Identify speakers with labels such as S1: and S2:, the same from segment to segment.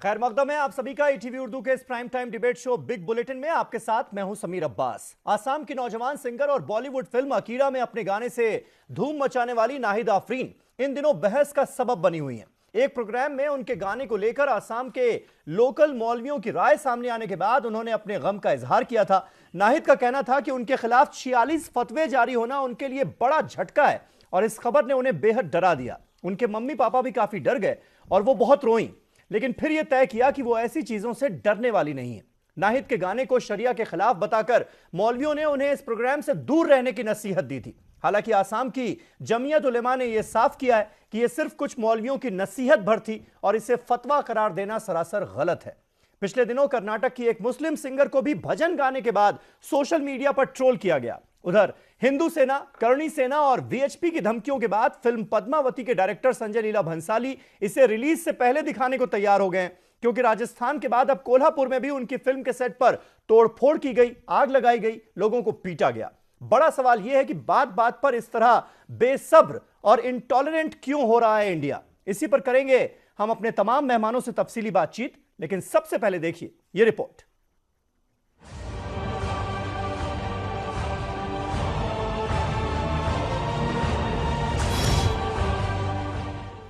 S1: खैर मकदम है आप सभी का ईटीवी उर्दू के इस prime time debate show big bulletin में आपके साथ मैं हूं समीर अब्बास। आसाम की नौजवान सिंगर और बॉलीवुड फिल्म अकीरा में अपने गाने से धूम मचाने वाली नाहिद आफरीन इन दिनों बहस का सबब बनी हुई हैं। एक प्रोग्राम में उनके गाने को लेकर आसाम के लोकल मौलवियों की राय सामने आने के बाद उन्होंने अपने गम का इजहार किया था। नाहिद का कहना था कि उनके खिलाफ 46 फतवे जारी होना उनके लिए बड़ा झटका है और इस खबर ने उन्हें बेहद डरा दिया। उनके मम्मी पापा भी काफी डर गए और वो बहुत रोईं, लेकिन फिर यह तय किया कि वो ऐसी चीजों से डरने वाली नहीं है। नाहिद के गाने को शरिया के खिलाफ बताकर मौलवियों ने उन्हें इस प्रोग्राम से दूर रहने की नसीहत दी थी। हालांकि आसाम की जमीयत उलेमा ने यह साफ किया है कि यह सिर्फ कुछ मौलवियों की नसीहत भर थी और इसे फतवा करार देना सरासर गलत है। पिछले दिनों कर्नाटक की एक मुस्लिम सिंगर को भी भजन गाने के बाद सोशल मीडिया पर ट्रोल किया गया। उधर हिंदू सेना, करणी सेना और वीएचपी की धमकियों के बाद फिल्म पद्मावती के डायरेक्टर संजय लीला भंसाली इसे रिलीज से पहले दिखाने को तैयार हो गए हैं, क्योंकि राजस्थान के बाद अब कोल्हापुर में भी उनकी फिल्म के सेट पर तोड़फोड़ की गई, आग लगाई गई, लोगों को पीटा गया। बड़ा सवाल यह है कि बात बात पर इस तरह बेसब्र और इंटॉलरेंट क्यों हो रहा है इंडिया। इसी पर करेंगे हम अपने तमाम मेहमानों से तफसीली बातचीत, लेकिन सबसे पहले देखिए यह रिपोर्ट।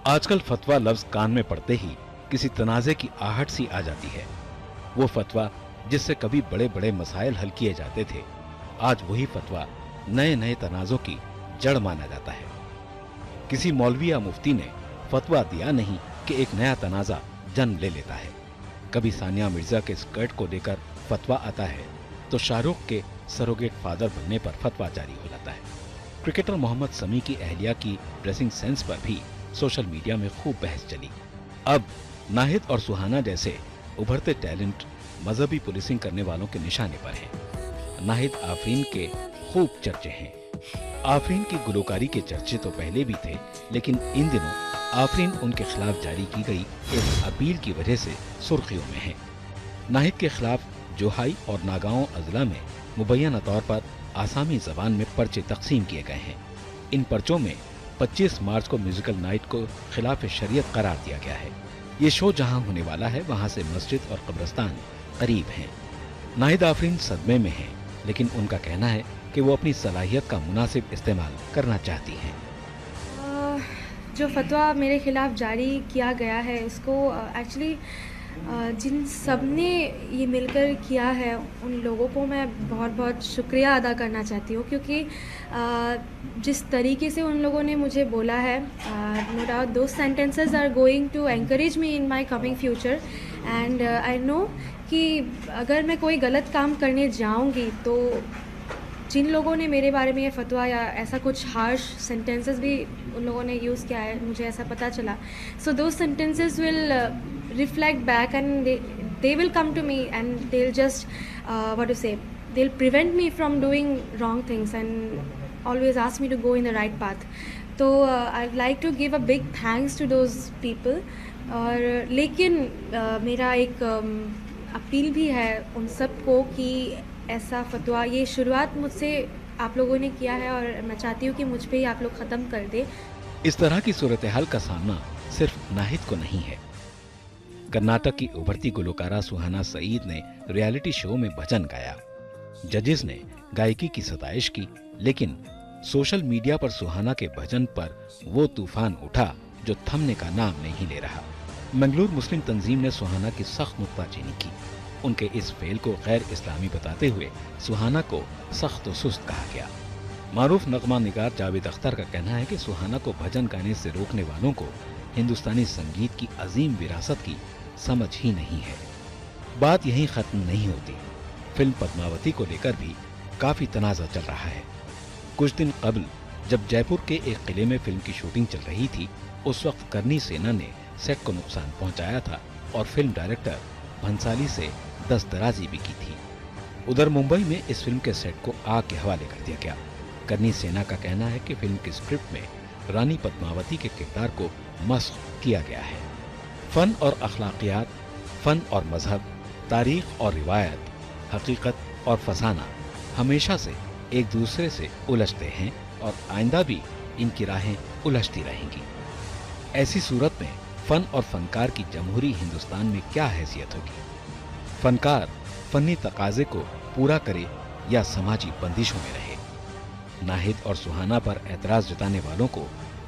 S2: आजकल फतवा लफ्ज कान में पड़ते ही किसी तनाजे की आहट सी आ जाती है। वो फतवा जिससे कभी बड़े बड़े मसाइल हल किए जाते थे, आज वही फतवा नए नए तनाजों की जड़ माना जाता है। किसी मौलवी या मुफ्ती ने फतवा दिया नहीं कि एक नया तनाजा जन्म ले लेता है। कभी सानिया मिर्जा के स्कर्ट को लेकर फतवा आता है तो शाहरुख के सरोगेट फादर बनने पर फतवा जारी हो जाता है। क्रिकेटर मोहम्मद शमी की अहलिया की ड्रेसिंग सेंस पर भी सोशल मीडिया में खूब बहस चली। अब नाहिद और सुहाना जैसे उभरते टैलेंट मजहबी पुलिसिंग करने वालों के निशाने पर हैं। नाहिद आफरीन के खूब चर्चे हैं। आफरीन की गुलकारी के चर्चे तो पहले भी थे, लेकिन इन दिनों आफरीन उनके खिलाफ जारी की गई एक अपील की वजह से सुर्खियों में है। नाहिद के खिलाफ जोहाई और नागांव अजला में मुबैना तौर पर आसामी जबान में पर्चे तकसीम किए गए हैं। इन पर्चों में 25 मार्च को म्यूजिकल नाइट को खिलाफ शरीयत करार दिया गया है। ये शो जहां होने वाला है वहां से मस्जिद और कब्रिस्तान करीब हैं। नाहिद आफरीन सदमे में हैं, लेकिन उनका कहना है कि वो अपनी सलाहियत का मुनासिब इस्तेमाल करना चाहती हैं।
S3: जो फतवा मेरे खिलाफ जारी किया गया है उसको एक्चुअली जिन सब ने ये मिलकर किया है उन लोगों को मैं बहुत बहुत शुक्रिया अदा करना चाहती हूँ, क्योंकि जिस तरीके से उन लोगों ने मुझे बोला है, no doubt those sentences are going to encourage me in my coming future and I know कि अगर मैं कोई गलत काम करने जाऊँगी तो जिन लोगों ने मेरे बारे में ये फतवा या ऐसा कुछ हार्श सेंटेंसेस भी उन लोगों ने यूज़ किया है, मुझे ऐसा पता चला, so those sentences will reflect back and they will come to me and they'll just what to say, they'll prevent me from doing wrong things and always ask me to go in the right path. So I'd like to give a big thanks to those people. और लेकिन मेरा एक appeal भी है उन सब को कि ऐसा फतवा, ये शुरुआत मुझसे आप लोगों ने किया है और मैं चाहती हूँ कि मुझ पे ही आप लोग ख़त्म कर दे।
S2: इस तरह की सूरत हाल का सामना सिर्फ नाहिद को नहीं है। कर्नाटक की उभरती गुलकारा सुहाना सईद ने रियलिटी शो में भजन गाया। जजेस ने गायकी की सताइश की, लेकिन सोशल मीडिया पर सुहाना के भजन पर वो तूफान उठा जो थमने का नाम नहीं ले रहा। मंगलूर मुस्लिम तंजीम ने सुहाना की सख्त नुक्ताचीनी की। उनके इस फेल को गैर इस्लामी बताते हुए सुहाना को सख्त व सुस्त कहा गया। मारूफ नगमा निगार जावेद अख्तर का कहना है कि सुहाना को भजन गाने से रोकने वालों को हिंदुस्तानी संगीत की अजीम विरासत की समझ ही नहीं है। बात यहीं खत्म नहीं होती। फिल्म पद्मावती को लेकर भी काफी तनाजा चल रहा है। कुछ दिन कबल जब जयपुर के एक किले में फिल्म की शूटिंग चल रही थी, उस वक्त करणी सेना ने सेट को नुकसान पहुंचाया था और फिल्म डायरेक्टर भंसाली से दस्तराजी भी की थी। उधर मुंबई में इस फिल्म के सेट को आग के हवाले कर दिया गया। करणी सेना का कहना है कि फिल्म की स्क्रिप्ट में रानी पद्मावती के किरदार को मस्ख किया गया है। फन और अखलाकियात, फन और मजहब, तारीख और रिवायत, हकीकत और फसाना हमेशा से एक दूसरे से उलझते हैं और आइंदा भी इनकी राहें उलझती रहेंगी। ऐसी सूरत में फन और फनकार की जमहूरी हिंदुस्तान में क्या हैसियत होगी। फनकार फनी तकाजे को पूरा करे या समाजी बंदिशों में रहे। नाहिद और सुहाना पर ऐतराज जताने वालों को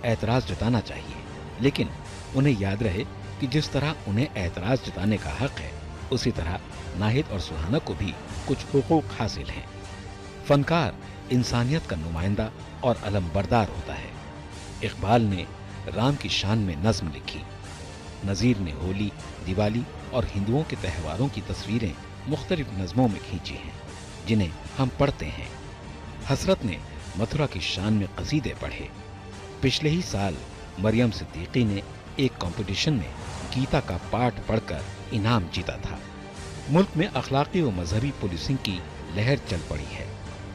S2: ऐतराज जताना चाहिए, लेकिन उन्हें याद रहे कि जिस तरह उन्हें ऐतराज जताने का हक है, उसी तरह नाहिद और सुहाना को भी कुछ हुकूक हासिल हैं। फनकार इंसानियत का नुमाइंदा और अलमबरदार होता है। इकबाल ने राम की शान में नज्म लिखी। नज़ीर ने होली, दिवाली और हिंदुओं के त्योहारों की तस्वीरें मुख्तलिफ नज़मों में खींची हैं, जिन्हें हम पढ़ते हैं। हसरत ने मथुरा की शान में कसीदे पढ़े। पिछले ही साल मरियम सिद्दीकी ने एक कंपटीशन में गीता का पाठ पढ़कर इनाम जीता था। मुल्क में अखलाकी व मजहबी पुलिसिंग की लहर चल पड़ी है,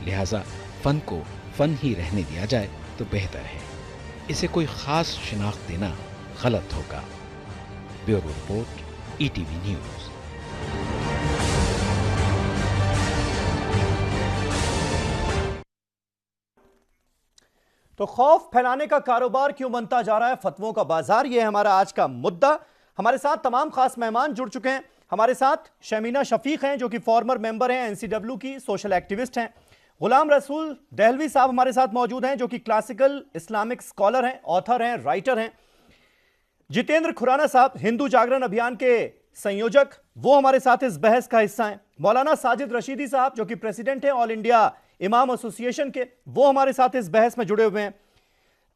S2: लिहाजा फन को फन ही रहने दिया जाए तो बेहतर है। इसे कोई खास शिनाख्त देना गलत होगा। Bureau report, ETV news.
S1: तो खौफ फैलाने का कारोबार क्यों बनता जा रहा है फतवों का बाजार, यह है हमारा आज का मुद्दा। हमारे साथ तमाम खास मेहमान जुड़ चुके हैं। हमारे साथ शमीना शफीक हैं जो कि फॉर्मर मेंबर हैं NCW की, सोशल एक्टिविस्ट हैं। गुलाम रसूल दहलवी साहब हमारे साथ मौजूद हैं जो कि क्लासिकल इस्लामिक स्कॉलर हैं, ऑथर हैं, राइटर हैं। जितेंद्र खुराना साहब हिंदू जागरण अभियान के संयोजक, वो हमारे साथ इस बहस का हिस्सा हैं। मौलाना साजिद रशीदी साहब जो कि प्रेसिडेंट हैं ऑल इंडिया इमाम एसोसिएशन के, वो हमारे साथ इस बहस में जुड़े हुए हैं।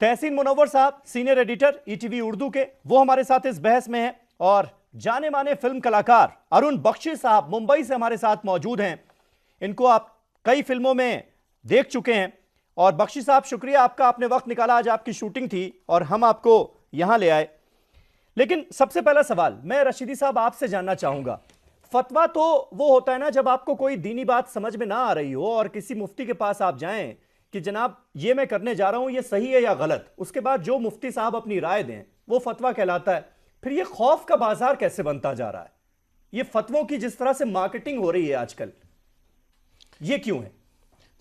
S1: तहसीन मुनव्वर साहब सीनियर एडिटर ETV उर्दू के, वो हमारे साथ इस बहस में हैं। और जाने माने फिल्म कलाकार अरुण बख्शी साहब मुंबई से हमारे साथ मौजूद हैं। इनको आप कई फिल्मों में देख चुके हैं। और बख्शी साहब शुक्रिया आपका, आपने वक्त निकाला, आज आपकी शूटिंग थी और हम आपको यहां ले आए। लेकिन सबसे पहला सवाल मैं रशीदी साहब आपसे जानना चाहूंगा, फतवा तो वो होता है ना जब आपको कोई दीनी बात समझ में ना आ रही हो और किसी मुफ्ती के पास आप जाएं कि जनाब ये मैं करने जा रहा हूं, ये सही है या गलत, उसके बाद जो मुफ्ती साहब अपनी राय दें वो फतवा कहलाता है। फिर ये खौफ का बाजार कैसे बनता जा रहा है? ये फतवों की जिस तरह से मार्केटिंग हो रही है आजकल, ये क्यों है?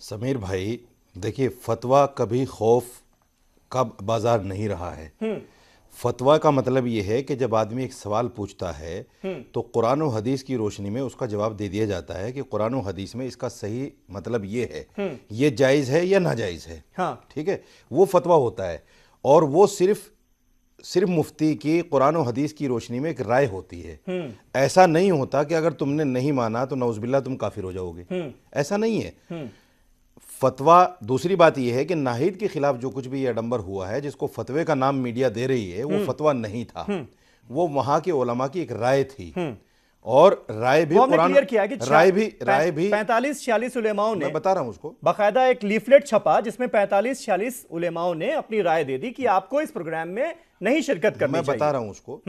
S4: समीर भाई देखिए, फतवा कभी खौफ का बाजार नहीं रहा है। फतवा का मतलब ये है कि जब आदमी एक सवाल पूछता है तो कुरान और हदीस की रोशनी में उसका जवाब दे दिया जाता है कि कुरान और हदीस में इसका सही मतलब ये है, ये जायज़ है या नाजायज़ है। हाँ। ठीक है, वो फतवा होता है। और वो सिर्फ मुफ्ती की कुरान और हदीस की रोशनी में एक राय होती है। ऐसा नहीं होता कि अगर तुमने नहीं माना तो नौज़बिल्लाह तुम काफिर हो जाओगे, ऐसा नहीं है। फतवा, दूसरी बात यह है कि नाहिद के खिलाफ जो कुछ भी आडंबर हुआ है, जिसको फतवे का नाम मीडिया दे रही है, वो फतवा नहीं था, वो वहां के उलमा की एक राय थी। और राय भी कुरान, राय भी
S1: 45-46 उलेमाओं ने,
S4: मैं बता रहा हूं उसको,
S1: बाकायदा एक लीफलेट छपा जिसमें 45-46 उलेमाओं ने अपनी राय दे दी कि आपको इस प्रोग्राम में नहीं शिरकत करनी चाहिए।
S4: मैं बता रहा हूं उसको,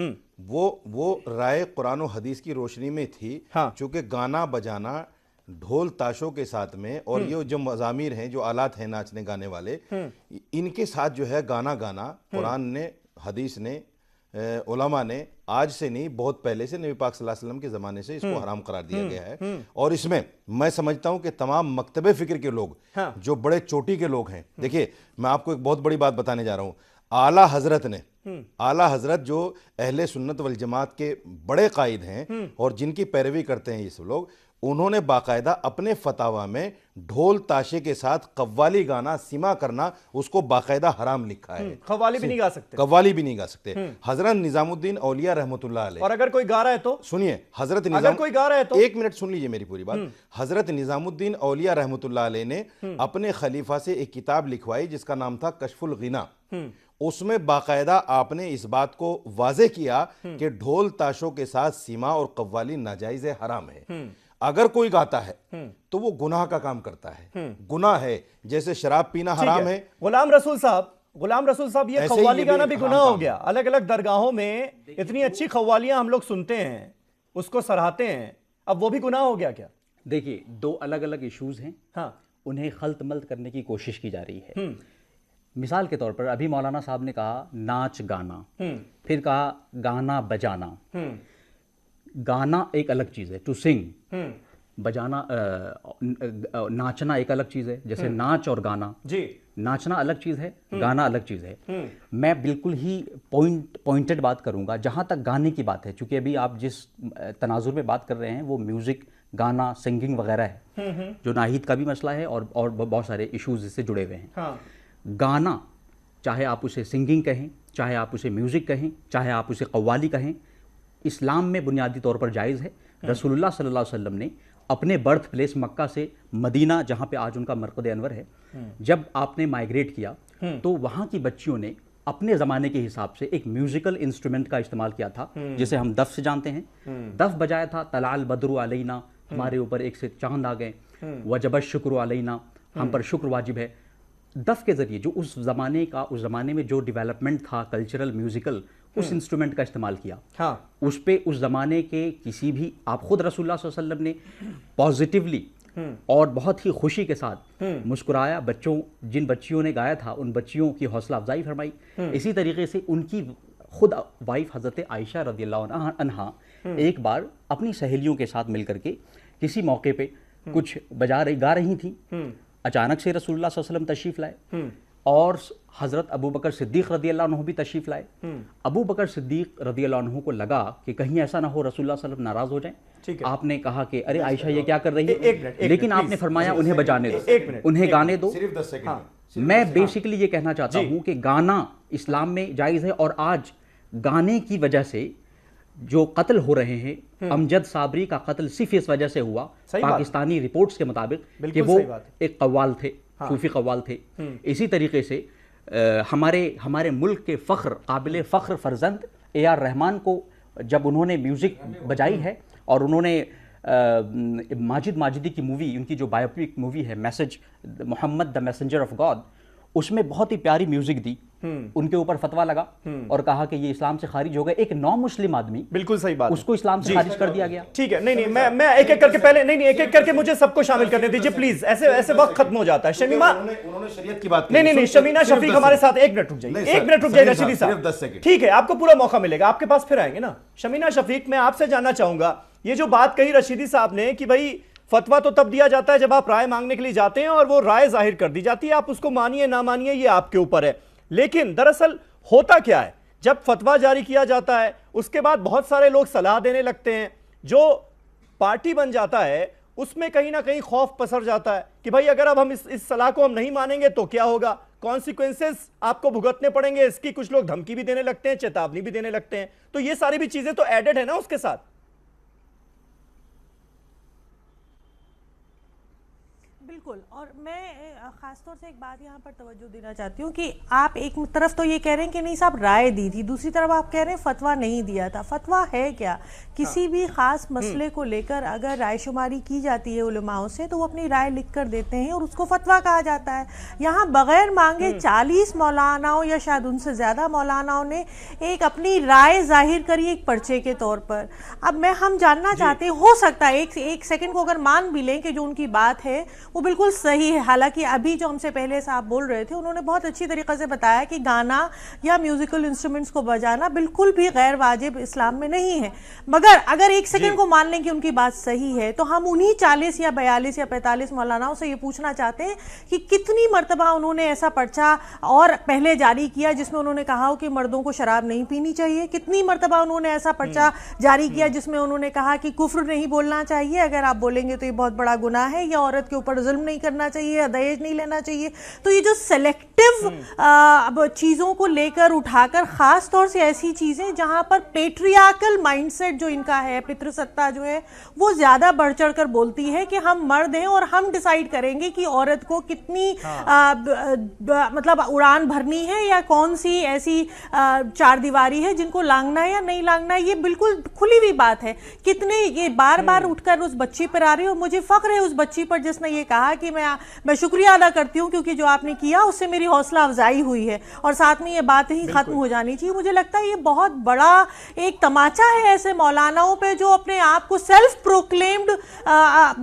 S4: वो राय कुरान और हदीस की रोशनी में थी। हाँ। चूंकि गाना बजाना ढोल ताशों के साथ में और ये जो मज़ामीर हैं, जो आलात हैं नाचने गाने वाले, इनके साथ जो है गाना गाना कुरान ने, हदीस ने, उलमा ने आज से नहीं बहुत पहले से, नबी पाक सल्लल्लाहु अलैहि वसल्लम के ज़माने से इसको हराम करार दिया गया है। और इसमें मैं समझता हूं कि तमाम मकतबे फ़िक्र के लोग, जो बड़े चोटी के लोग हैं, देखिए मैं आपको एक बहुत बड़ी बात बताने जा रहा हूं। आला हजरत जो अहले सुन्नत वल जमात के बड़े कायद हैं और जिनकी पैरवी करते हैं ये सब लोग, उन्होंने बाकायदा अपने फतावा में ढोल ताशे के साथ कव्वाली गाना, सिमा करना, उसको बाकायदा हराम लिखा है।
S1: कव्वाली भी नहीं गा सकते,
S4: कव्वाली भी नहीं गा सकते। हजरत निजामुद्दीन औलिया रहमतुल्लाह अलैह,
S1: और अगर कोई गा रहा है तो
S4: सुनिए,
S1: अगर कोई गा रहा है तो
S4: एक मिनट सुन लीजिए मेरी पूरी बात। हजरत निजामुद्दीन औलिया रहमतुल्लाह अलैह ने अपने खलीफा से एक किताब लिखवाई जिसका नाम था कशफुल गिना। उसमें बाकायदा आपने इस बात को वाजे किया कि ढोल ताशों के साथ सीमा और कव्वाली नाजायज है, हराम है। अगर कोई गाता है तो वो गुनाह का काम करता है, गुनाह है, जैसे शराब पीना हराम है।
S1: गुलाम रसूल साहब ये कव्वाली गाना भी गुनाह हो गया। अलग अलग दरगाहों में इतनी अच्छी कव्वालियां हम लोग सुनते हैं, उसको सराहते हैं, अब वो भी गुनाह हो गया क्या?
S5: देखिए, दो अलग अलग इश्यूज हैं। हाँ, उन्हें खल्त मल्त करने की कोशिश की जा रही है। मिसाल के तौर पर अभी मौलाना साहब ने कहा नाच गाना, फिर कहा गाना बजाना। गाना एक अलग चीज है, टू सिंग। बजाना नाचना एक अलग चीज़ है, जैसे नाच और गाना
S1: जी,
S5: नाचना अलग चीज़ है, गाना अलग चीज़ है। मैं बिल्कुल ही पॉइंटेड बात करूंगा जहां तक गाने की बात है, क्योंकि अभी आप जिस तनाजुर में बात कर रहे हैं वो म्यूज़िक, गाना, सिंगिंग वगैरह है, जो नाहिद का भी मसला है और बहुत सारे इश्यूज इससे जुड़े हुए हैं।
S1: हाँ।
S5: गाना, चाहे आप उसे सिंगिंग कहें, चाहे आप उसे म्यूज़िक कहें, चाहे आप उसे कव्वाली कहें, इस्लाम में बुनियादी तौर पर जायज़ है। रसूलुल्लाह सल्लल्लाहु अलैहि वसल्लम ने अपने बर्थ प्लेस मक्का से मदीना, जहाँ पे आज उनका मरकद अनवर है, जब आपने माइग्रेट किया तो वहाँ की बच्चियों ने अपने ज़माने के हिसाब से एक म्यूज़िकल इंस्ट्रूमेंट का इस्तेमाल किया था, जिसे हम दफ से जानते हैं। दफ बजाया था, तलाल बद्रु अलैना, हमारे ऊपर एक से चांद आ गए, वजब शुक्र अलैना, हम पर शुक्र वाजिब है। दफ के ज़रिए जो उस ज़माने में जो डेवलपमेंट था कल्चरल, म्यूज़िकल, उस इंस्ट्रूमेंट का इस्तेमाल किया।
S1: हाँ।
S5: उस पे उस ज़माने के किसी भी, आप खुद रसूलुल्लाह सल्लल्लाहु अलैहि वसल्लम ने पॉजिटिवली और बहुत ही खुशी के साथ मुस्कुराया। जिन बच्चियों ने गाया था उन बच्चियों की हौसला अफजाई फरमाई। इसी तरीके से उनकी खुद वाइफ हज़रत आयशा रज़ियल्लाहु अन्हा एक बार अपनी सहेलियों के साथ मिलकर के किसी मौके पे कुछ गा रही थी। अचानक से रसूलुल्लाह सल्लल्लाहु अलैहि वसल्लम तशरीफ लाए और हज़रत अबू बकर सिद्दीक़ रज़ियल्लाहु अन्हु भी तशरीफ लाए। अबू बकर सिद्दीक़ रज़ियल्लाहु अन्हु को लगा कि कहीं ऐसा ना हो रसूलुल्लाह सल्लल्लाहु अलैहि वसल्लम नाराज़ हो जाएं। आपने कहा कि अरे आयशा ये क्या कर रही है, लेकिन आपने फरमाया उन्हें बजाने दो, उन्हें गाने दो। मैं बेसिकली ये कहना चाहता हूँ कि गाना इस्लाम में जायज़ है, और आज गाने की वजह से जो कत्ल हो रहे हैं, अमजद साबरी का कत्ल सिर्फ इस वजह से हुआ, पाकिस्तानी रिपोर्ट्स के मुताबिक, कि वो एक कव्वाल थे, सूफी कव्वाल थे। इसी तरीके से हमारे मुल्क के फ़ख्र, काबिल फ़ख्र फर्जंद AR रहमान को जब उन्होंने म्यूज़िक बजाई है और उन्होंने माजिदी की मूवी, उनकी जो बायोपिक मूवी है message, Muhammad the messenger of God, उसमें बहुत ही प्यारी म्यूजिक दी, उनके ऊपर फतवा लगा और कहा कि ये इस्लाम से खारिज हो गए। एक नौ मुस्लिम आदमी,
S1: बिल्कुल सही बात,
S5: उसको इस्लाम से खारिज कर दिया गया।
S1: ठीक है, नहीं मैं एक एक करके पहले नहीं एक एक करके मुझे सबको शामिल करने दीजिए प्लीज, ऐसे वक्त खत्म हो जाता है। शमीमा,
S4: उन्होंने शरीयत की बात की।
S1: नहीं शमीना शफीक हमारे साथ, एक मिनट रुक जाइए, एक मिनट रुक जाइए रशीदी साहब, ठीक है, आपको पूरा मौका मिलेगा, आपके पास फिर आएंगे ना। शमीना शफीक, मैं आपसे जानना चाहूंगा, ये जो बात कही रशीदी साहब ने कि भाई फतवा तो तब दिया जाता है जब आप राय मांगने के लिए जाते हैं और वो राय जाहिर कर दी जाती है, आप उसको मानिए ना मानिए ये आपके ऊपर है। लेकिन दरअसल होता क्या है, जब फतवा जारी किया जाता है उसके बाद बहुत सारे लोग सलाह देने लगते हैं, जो पार्टी बन जाता है उसमें कहीं ना कहीं खौफ पसर जाता है कि भाई अगर अब हम इस सलाह को हम नहीं मानेंगे तो क्या होगा, कॉन्सिक्वेंसेस आपको भुगतने पड़ेंगे इसकी। कुछ लोग धमकी भी देने लगते हैं, चेतावनी भी देने लगते हैं, तो ये सारी भी चीजें तो एडेड है ना उसके साथ।
S6: बिल्कुल, और मैं ख़ासतौर से एक बात यहाँ पर तवज्जो देना चाहती हूँ कि आप एक तरफ तो ये कह रहे हैं कि नहीं साहब राय दी थी, दूसरी तरफ आप कह रहे हैं फतवा नहीं दिया था। फतवा है क्या? किसी भी ख़ास मसले को लेकर अगर रायशुमारी की जाती है उलमाओं से तो वो अपनी राय लिख कर देते हैं और उसको फतवा कहा जाता है। यहाँ बग़ैर मांगे 40 मौलानाओं या शायद उनसे ज़्यादा मौलानाओं ने एक अपनी राय जाहिर करी एक पर्चे के तौर पर। अब हम जानना चाहते हैं, हो सकता है एक सेकंड को अगर मान भी लें कि जो उनकी बात है वो बिल्कुल सही है, हालांकि अभी जो हमसे पहले साहब बोल रहे थे उन्होंने बहुत अच्छी तरीके से बताया कि गाना या म्यूजिकल इंस्ट्रूमेंट्स को बजाना बिल्कुल भी गैर वाजिब इस्लाम में नहीं है। मगर अगर एक सेकंड को मान लें कि उनकी बात सही है तो हम उन्हीं 40 या 42 या 45 मौलानाओं से ये पूछना चाहते हैं कि कितनी मरतबा उन्होंने ऐसा पर्चा और पहले जारी किया जिसमें उन्होंने कहा हो कि मर्दों को शराब नहीं पीनी चाहिए, कितनी मरतबा उन्होंने ऐसा पर्चा जारी किया जिसमें उन्होंने कहा कि कुफ्र नहीं बोलना चाहिए, अगर आप बोलेंगे तो ये बहुत बड़ा गुनाह है, या औरत के ऊपर जुल्म नहीं करना चाहिए, दहेज नहीं लेना चाहिए। तो ये जो सेलेक्टिव चीज़ों को लेकर उठाकर, ख़ास तौर से ऐसी चीज़ें जहां पर पेट्रियार्कल माइंडसेट जो इनका है, पितृसत्ता जो है वो ज़्यादा बढ़ चढ़ कर बोलती है कि हम मर्द हैं और हम डिसाइड करेंगे कि औरत को कितनी मतलब उड़ान भरनी है या कौन सी ऐसी चार दीवारी है जिनको लांघना है या नहीं लांघना है। ये बिल्कुल खुली हुई बात है। कितने ये बार बार उठकर उस बच्ची पर आ रही है और मुझे फख्र है उस बच्ची पर जिसने ये कहा कहा कि मैं शुक्रिया अदा करती हूँ, क्योंकि जो आपने किया उससे मेरी हौसला अफजाई हुई है और साथ में ये बातें ही खत्म हो जानी चाहिए। मुझे लगता है ये बहुत बड़ा एक तमाचा है ऐसे मौलानाओं पे जो अपने आप को सेल्फ प्रोक्लेम्ड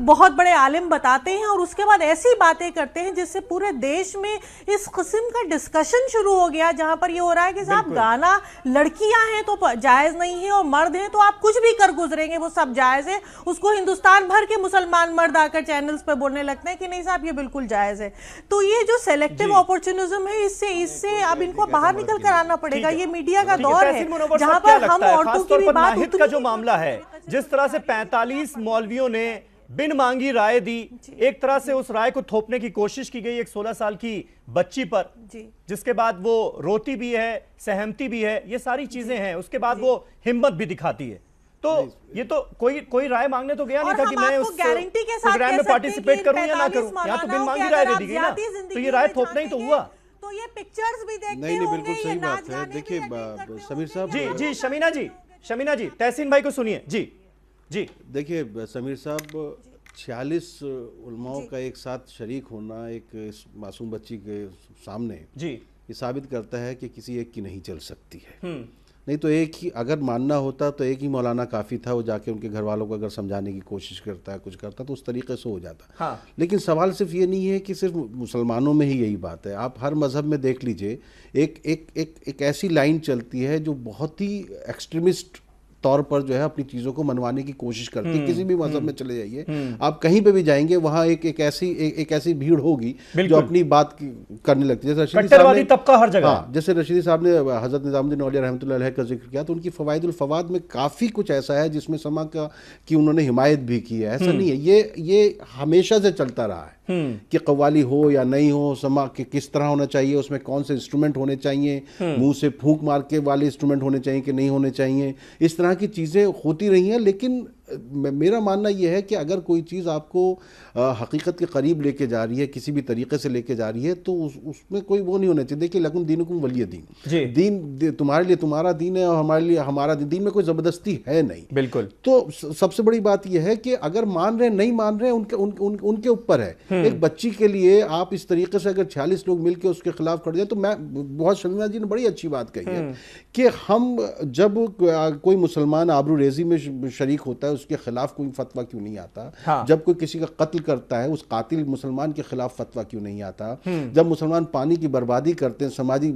S6: बहुत बड़े आलिम बताते हैं और उसके बाद ऐसी बातें करते हैं जिससे पूरे देश में इस किस्म का डिस्कशन शुरू हो गया, जहां पर ये हो रहा है कि साहब गाना लड़कियां हैं तो जायज नहीं है और मर्द हैं तो आप कुछ भी कर गुजरेंगे वो सब जायज है। उसको हिंदुस्तान भर के मुसलमान मर्द आकर चैनल्स पे बोलने लगते हैं कि नहीं साहब ये बिल्कुल जायज है। तो ये जो सेलेक्टिव अपॉर्चुनिज्म है इससे अब इनको बाहर निकल कर आना पड़ेगा। ये मीडिया का दौर है जहां पर हम औरतों की भी बात
S1: नाहिद का जो मामला है, जिस तरह से 45 मौलवियों ने बिन मांगी राय दी, एक तरह से उस राय को थोपने की कोशिश की गई एक 16 साल की बच्ची पर, जिसके बाद वो रोती भी है, सहमती भी है, ये सारी चीजें हैं, उसके बाद वो हिम्मत भी दिखाती है। तो ये तो कोई राय मांगने तो गया नहीं था कि मैं उस प्रोग्राम में पार्टिसिपेट करूं या ना करूं, यहाँ तो बिन मांगी राय दे दी गई ना, तो ये राय थोपना ही तो हुआ।
S6: तो ये पिक्चर्स भी देखते
S7: नहीं बिल्कुल सही बात है। देखिए समीर साहब,
S1: जी शमीना जी तहसीन भाई को सुनिए। जी
S7: देखिए समीर साहब, 46 उलमाओं का एक साथ शरीक होना एक मासूम बच्ची के सामने
S1: जी
S7: ये साबित करता है कि किसी एक की नहीं चल सकती है। नहीं तो एक ही अगर मानना होता तो एक ही मौलाना काफ़ी था, वो जाके उनके घर वालों को अगर समझाने की कोशिश करता है, कुछ करता तो उस तरीके से हो जाता।
S1: हाँ।
S7: लेकिन सवाल सिर्फ ये नहीं है कि सिर्फ मुसलमानों में ही यही बात है। आप हर मज़हब में देख लीजिए, एक ऐसी लाइन चलती है जो बहुत ही एक्सट्रीमिस्ट तौर पर जो है अपनी चीज़ों को मनवाने की कोशिश करती है। किसी भी मजहब में चले जाइए, आप कहीं पे भी जाएंगे, वहाँ एक ऐसी भीड़ होगी जो अपनी बात करने लगती है। जैसे
S1: कट्टरवादी तबका हर जगह।
S7: हाँ, जैसे रशीदी साहब ने हज़रत निज़ामुद्दीन औलिया रहमतुल्लाह अलैह का जिक्र किया, तो उनकी फ़वाइदुल फ़वाद में काफ़ी कुछ ऐसा है जिसमें समा की उन्होंने हिमायत भी की है। ऐसा नहीं है, ये हमेशा से चलता रहा है कि कव्वाली हो या नहीं हो, समा के किस तरह होना चाहिए, उसमें कौन से इंस्ट्रूमेंट होने चाहिए, मुंह से फूंक मार के वाले इंस्ट्रूमेंट होने चाहिए कि नहीं होने चाहिए, इस तरह की चीज़ें होती रही हैं। लेकिन मेरा मानना यह है कि अगर कोई चीज़ आपको हकीकत के करीब लेके जा रही है, किसी भी तरीके से लेके जा रही है, तो उसमें कोई वो नहीं होना चाहिए। देखिए, लकुम दीनुकुम वलिय दीन, दीन तुम्हारे लिए तुम्हारा दीन है और हमारे लिए हमारा दीन में कोई ज़बरदस्ती है नहीं।
S1: बिल्कुल।
S7: तो सबसे बड़ी बात यह है कि अगर मान रहे नहीं मान रहे उनके ऊपर है। एक बच्ची के लिए आप इस तरीके से अगर 46 लोग मिलकर उसके खिलाफ खड़े जाए, तो मैं बहुत शमीना जी ने बड़ी अच्छी बात कही है कि हम जब कोई मुसलमान आबरूरेजी में शरीक होता है, उसके खिलाफ कोई फतवा क्यों नहीं आता? हाँ। जब कोई किसी का कत्ल करता है, उस कातिल मुसलमान के खिलाफ फतवा क्यों नहीं आता? जब मुसलमान पानी की बर्बादी करते हैं, समाजी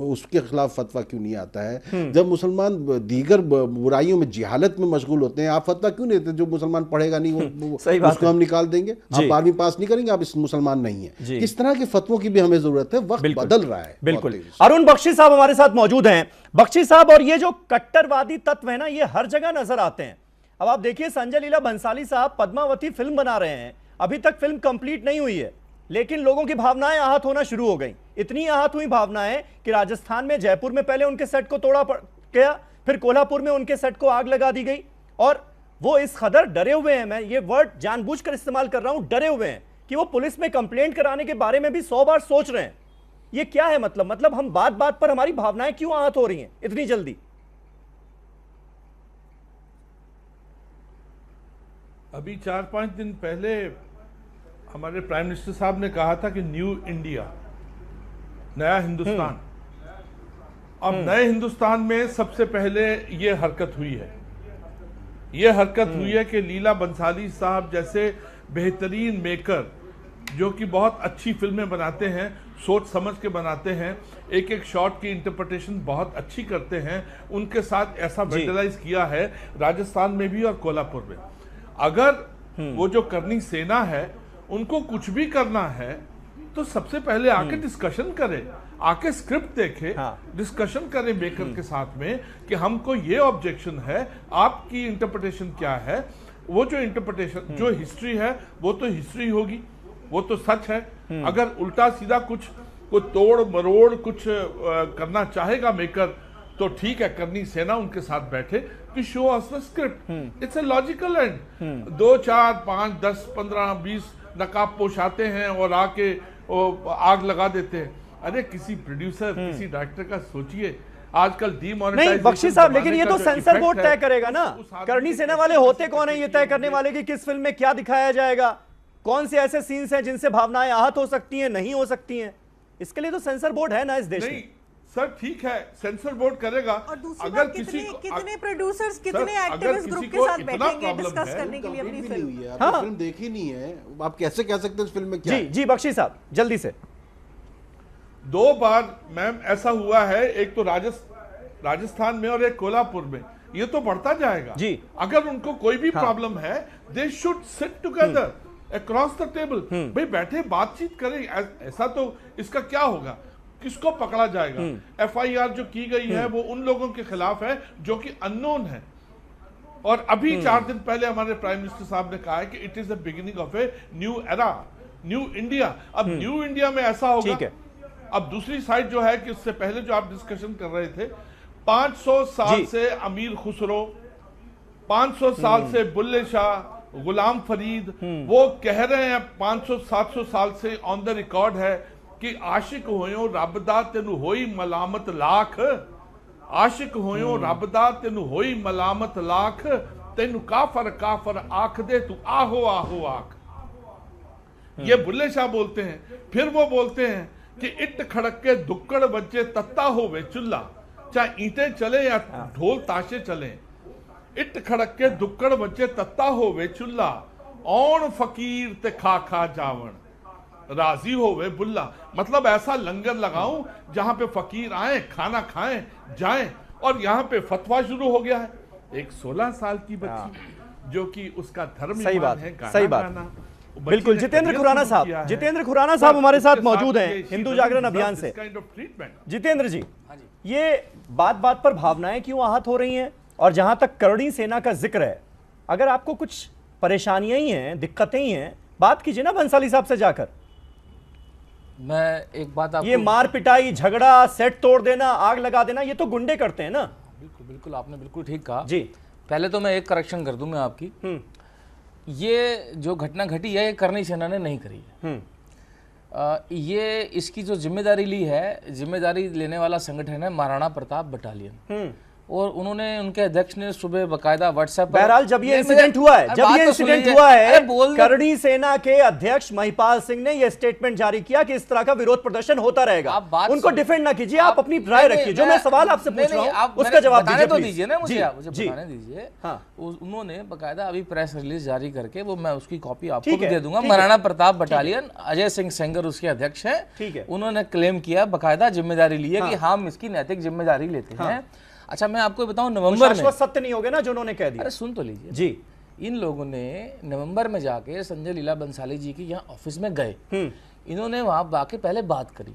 S7: उसके खिलाफ फतवा क्यों नहीं आता है? जब मुसलमान दीगर बुराइयों में जिहालत में मशगूल होते हैं, आप फतवा क्यों नहीं देते? जो मुसलमान पढ़ेगा नहीं वो उसको हम निकाल देंगे। आप 12वीं पास नहीं करेंगे, आप इस मुसलमान नहीं है। इस तरह के फतवों की भी हमें जरूरत है। वक्त बदल रहा है।
S1: बिल्कुल। अरुण बख्शी साहब हमारे साथ मौजूद हैं। बख्शी साहब, और ये जो कट्टरवादी तत्व है ना, ये हर जगह नजर आते हैं। अब आप देखिए, संजय लीला भंसाली साहब पद्मावती फिल्म बना रहे हैं, अभी तक फिल्म कंप्लीट नहीं हुई है, लेकिन लोगों की भावनाएं आहत होना शुरू हो गई। इतनी आहत हुई भावनाएं कि राजस्थान में जयपुर में पहले उनके सेट को तोड़ा गया, फिर कोल्हापुर में उनके सेट को आग लगा दी गई, और वो इस कदर डरे हुए हैं, मैं ये वर्ड जानबूझकर इस्तेमाल कर रहा हूं, डरे हुए हैं कि वो पुलिस में कंप्लेंट कराने के बारे में भी 100 बार सोच रहे हैं। ये क्या है? मतलब हम बात बात पर हमारी भावनाएं क्यों आहत हो रही हैं इतनी जल्दी?
S8: अभी 4-5 दिन पहले हमारे प्राइम मिनिस्टर साहब ने कहा था कि न्यू इंडिया, नया हिंदुस्तान। अब नए हिंदुस्तान में सबसे पहले ये हरकत हुई है। ये हरकत हुई है कि लीला बंसाली साहब जैसे बेहतरीन मेकर, जो कि बहुत अच्छी फिल्में बनाते हैं, सोच समझ के बनाते हैं, एक एक शॉट की इंटरप्रिटेशन बहुत अच्छी करते हैं, उनके साथ ऐसा वेंडलाइज किया है राजस्थान में भी और कोल्हापुर में। अगर वो जो करनी सेना है उनको कुछ भी करना है तो सबसे पहले आके डिस्कशन करें, आके स्क्रिप्ट देखे, डिस्कशन करें मेकर के साथ में कि हमको ये ऑब्जेक्शन है, आपकी इंटरप्रिटेशन क्या है। वो जो इंटरप्रिटेशन, जो हिस्ट्री है वो तो हिस्ट्री होगी, वो तो सच है। अगर उल्टा सीधा कुछ को तोड़ मरोड़ कुछ करना चाहेगा मेकर, तो ठीक है, करनी सेना उनके साथ बैठे कि show us the script. It's a logical and 2, 4, 5, 10, 15, 20 नकाब पोश आते हैं और आके आग लगा देते हैं। अरे किसी प्रोड्यूसर, किसी डायरेक्टर का सोचिए। आजकल
S1: नहीं बख्शी साहब, लेकिन ये तो सेंसर बोर्ड तय करेगा ना। करनी सेना वाले होते कौन है ये तय करने वाले कि किस फिल्म में क्या दिखाया जाएगा? कौन से ऐसे सीन्स हैं जिनसे भावनाएं आहत हो सकती हैं, नहीं हो सकती हैं? इसके लिए तो सेंसर बोर्ड है ना इस देश
S8: नहीं
S1: में।
S8: सर ठीक है, सेंसर बोर्ड करेगा।
S6: और दूसरी
S8: अगर
S6: बात,
S8: किसी
S6: कितने प्रोड्यूसर्स, कितने
S8: अगर
S6: एक्टिविस्ट
S8: किसी
S6: ग्रुप के
S8: को
S6: साथ
S8: इतना
S6: बैठेंगे
S8: प्रॉब्लम
S6: डिस्कस
S8: है,
S6: करने के लिए अपनी
S7: कंप्लीट नहीं
S6: फिल्म?
S7: हुई है,
S1: हाँ।
S7: आपने फिल्म देखी नहीं है, आप कैसे कह सकते हैं इस फिल्म में क्या
S1: जी
S7: है?
S1: जी बख्शी साहब जल्दी से।
S8: 2 बार मैम ऐसा हुआ है, एक तो राजस्थान में और एक कोल्हापुर में। ये तो बढ़ता जाएगा
S1: जी।
S8: अगर उनको कोई भी प्रॉब्लम है, they should sit together across the table. भाई बैठे बातचीत करें। ऐसा तो इसका क्या होगा, किसको पकड़ा जाएगा? FIR जो की गई है वो उन लोगों के खिलाफ है जो कि अननोन है। और अभी 4 दिन पहले हमारे प्राइम मिनिस्टर साहब ने कहा है कि it is the beginning of a new era, new India. अब न्यू इंडिया में ऐसा होगा।
S1: ठीक है।
S8: अब दूसरी साइड जो है कि उससे पहले जो आप डिस्कशन कर रहे थे, 500 साल से अमीर खुसरो, 500 साल से बुल्ले शाह, गुलाम फरीद, वो कह रहे हैं 500-700 साल से ऑन द रिकॉर्ड है कि आशिक होयो रब दा तेनू होई मलामत लाख, आशिक होयो रब दा तेनू होई मलामत लाख, तेनू काफर काफर आख दे तू आहो आहो आख। ये बुल्ले शाह बोलते हैं। फिर वो बोलते हैं कि इट खड़क के दुक्कड़ बच्चे तत्ता होवे चुल्ला, चाहे ईंटें चले या ढोल ताशे चले। इट खड़क के दुक्कड़ बच्चे तत्ता होवे चुल्ला, औण फकीर ते खा खा जावण, राजी होवे बुल्ला। मतलब ऐसा लंगर लगाऊं जहां पे फकीर आए, खाना खाएं, जाएं। और यहाँ पे फतवा शुरू हो गया है। एक 16 साल की बच्ची जो कि उसका धर्म
S1: सही बात
S8: है, गाना
S1: सही बात।
S8: गाना। बच्ची
S1: बिल्कुल।
S8: ने
S1: जितेंद्र
S8: करियर
S1: खुराना
S8: शुरू किया
S1: साहब,
S8: है।
S1: जितेंद्र खुराना साहब हमारे साथ
S8: उसके
S1: मौजूद
S8: ये
S1: हैं
S8: she
S1: Hindu
S8: doesn't
S1: Jagran
S8: deserve
S1: अभियान
S8: this
S1: से।
S8: kind of treatment।
S1: जितेंद्र जी, ये बात बात पर भावनाएं क्यों आहत हो रही हैं? और जहां तक करणी सेना का जिक्र है, अगर आपको कुछ परेशानियां ही हैं, दिक्कतें ही हैं, बात कीजिए ना बंसाली साहब से जाकर।
S9: मैं एक बात आपको,
S1: ये मार पिटाई, झगड़ा, सेट तोड़ देना, आग लगा देना, ये तो गुंडे करते हैं ना।
S9: बिल्कुल बिल्कुल आपने बिल्कुल ठीक कहा
S1: जी।
S9: पहले तो मैं एक करेक्शन कर दूं मैं आपकी, ये जो घटना घटी है ये करणी सेना ने नहीं करी है। ये इसकी जो जिम्मेदारी ली है, जिम्मेदारी लेने वाला संगठन है महाराणा प्रताप बटालियन, और उन्होंने, उनके अध्यक्ष ने सुबह बकायदा व्हाट्सएप पर,
S1: बहरहाल जब ये इंसिडेंट हुआ है, करणी सेना के अध्यक्ष महिपाल सिंह ने ये स्टेटमेंट जारी किया कि इस तरह का विरोध प्रदर्शन होता रहेगा। उनको डिफेंड ना कीजिए, आप अपनी राय रखिए। जो मैं सवाल आपसे पूछ रहा हूं उसका जवाब
S9: दीजिए ना मुझे बताने दीजिए। उन्होंने बकायदा अभी प्रेस रिलीज जारी करके, वो मैं उसकी कॉपी आपको भी दे दूंगा। महाराणा प्रताप बटालियन, अजय सिंह सेंगर उसके अध्यक्ष है। उन्होंने क्लेम किया, बकायदा जिम्मेदारी ली है कि हम इसकी नैतिक जिम्मेदारी लेते हैं। अच्छा मैं आपको बताऊं, नवंबर में
S1: सत्य नहीं हो गया ना जो उन्होंने कह दिया।
S9: अरे सुन तो लीजिए
S1: जी।
S9: इन लोगों ने नवंबर में जाके संजय लीला बंसाली जी की यहाँ ऑफिस में गए, इन्होंने वहां जाके पहले बात करी,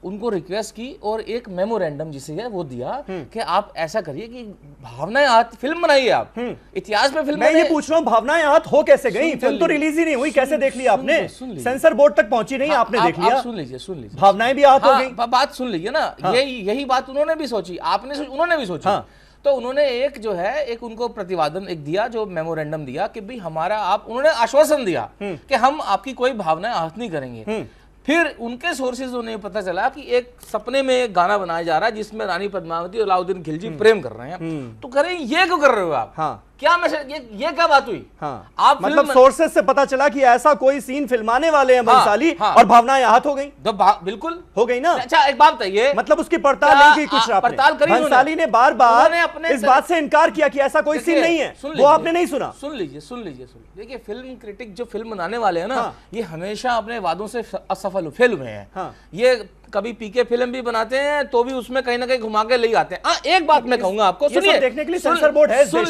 S9: उनको रिक्वेस्ट की और एक मेमोरेंडम जिसे है वो दिया कि आप ऐसा करिए कि भावनाएं आहत फिल्म बनाइए, आप इतिहास में फिल्म।
S1: मैं ये पूछ रहा हूँ भावनाएं आहत हो कैसे गई? फिल्म तो रिलीज ही नहीं हुई, कैसे देख लिया आपने? सेंसर बोर्ड तक पहुंची नहीं, आपने देख लिया।
S9: सुन लीजिए
S1: भावनाएं भी आहत हो गई।
S9: बात सुन लीजिए ना, यही बात उन्होंने भी सोची, आपने, उन्होंने भी सोची। तो उन्होंने एक जो है, एक उनको प्रतिवादन एक दिया, जो मेमोरेंडम दिया कि भाई हमारा, आप, उन्होंने आश्वासन दिया कि हम आपकी कोई भावनाएं आहत नहीं करेंगे। फिर उनके सोर्सेज उन्हें पता चला कि एक सपने में एक गाना बनाया जा रहा है जिसमें रानी पद्मावती और अलाउद्दीन खिलजी प्रेम कर रहे हैं। तो कह रहे हैं ये क्यों कर रहे हो आप? क्या मैसेज, ये क्या बात हुई?
S1: आप मतलब सोर्सेज से पता चला कि ऐसा कोई सीन फिल्माने वाले हैं बंसाली, और भावनाएं आहत हो गई।
S9: तो बिल्कुल
S1: हो गई ना।
S9: अच्छा एक बात बताइए,
S1: मतलब उसकी पड़ताल नहीं की कुछ?
S9: पड़ताल करी
S1: बंसाली ने बार बार इस बात से इनकार किया कि ऐसा कोई सीन नहीं है, वो आपने नहीं सुना।
S9: सुन लीजिए। देखिए फिल्म क्रिटिक जो फिल्म बनाने वाले हैं ना, ये हमेशा अपने वादों से असफल फेल हुए हैं। ये कभी पीके फिल्म भी बनाते हैं तो भी उसमें कहीं ना कहीं घुमा के ले आते हैं। एक बात मैं कहूंगा आपको, सुनिए,
S1: देखने के लिए सेंसर बोर्ड है।
S9: सुन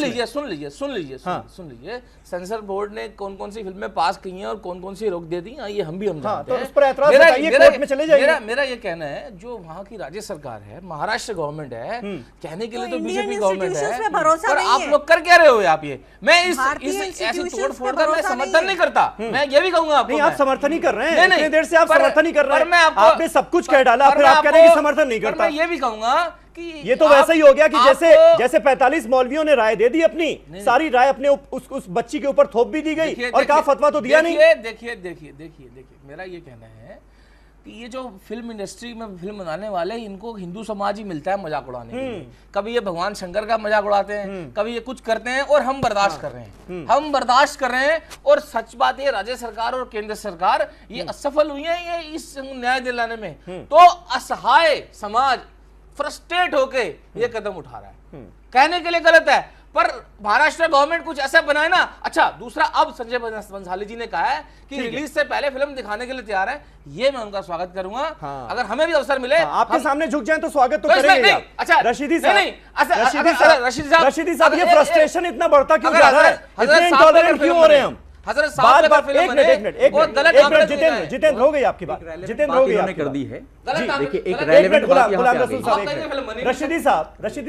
S9: लीजिए सेंसर बोर्ड ने कौन कौन सी फिल्में पास की हैं और कौन कौन सी रोक दे दी, ये हम जानते हैं।
S1: उस पर एतराज बताइए, कोर्ट में चले जाइए।
S9: मेरा ये कहना है, जो वहां की राज्य सरकार है, महाराष्ट्र गवर्नमेंट है, कहने के लिए तो बीजेपी गवर्नमेंट है, पर आप लोग कर क्या रहे हो आप? ये मैं इस ऐसी तोड़-फोड़ का मैं समर्थन नहीं करता, मैं ये भी कहूंगा आपको।
S1: आप समर्थन ही कर रहे हैं, इतनी देर से आप समर्थन ही कर रहे हैं। आपने सब कुछ कह डाला, फिर आप कह रहे हैं कि समर्थन नहीं करता।
S9: मैं ये भी कहूंगा कि
S1: ये तो वैसे ही हो गया कि जैसे 45 मौलवियों ने राय दे दी अपनी, सारी राय अपने उस बच्ची के ऊपर थोप भी दी गई और कहा फतवा तो दिया नहीं।
S9: देखिए मेरा ये कहना है, कि ये जो फिल्म इंडस्ट्री में फिल्म बनाने वाले इनको हिंदू समाज ही मिलता है मजाक उड़ाने के लिए। कभी ये भगवान शंकर का मजाक उड़ाते हैं, कभी ये कुछ करते हैं और हम बर्दाश्त कर रहे हैं, हम बर्दाश्त कर रहे हैं। और सच बात है, राज्य सरकार और केंद्र सरकार ये असफल हुई है ये इस न्याय दिलाने में। तो असहाय समाज फ्रस्ट्रेट होके ये कदम उठा रहा है। कहने के लिए गलत है, पर महाराष्ट्र गवर्नमेंट कुछ ऐसा बनाए ना। अच्छा, दूसरा, अब संजय बंसाली जी ने कहा है कि रिलीज से पहले फिल्म दिखाने के लिए तैयार है, ये मैं उनका स्वागत करूंगा। अगर हमें भी अवसर मिले,
S1: आपके सामने झुक जाएं तो स्वागत तो करेंगे आप।
S9: अच्छा,
S1: रशीदी साहब,
S9: रशीदी
S1: साहब, ये फ्रस्ट्रेशन इतना बढ़ता क्यों जा रहा है? इतने इंटॉलरेंट क्यों हो रहे हैं हम?
S9: हजरत साहब
S1: बात एक मिनट जितेंद्र हो गई आपकी बात, जितेंद्र हो गई आपकी
S5: कर दी है।
S9: देखिए
S5: एक रेलेवेंट बात यहाँ पे आ गई।
S1: रशीदी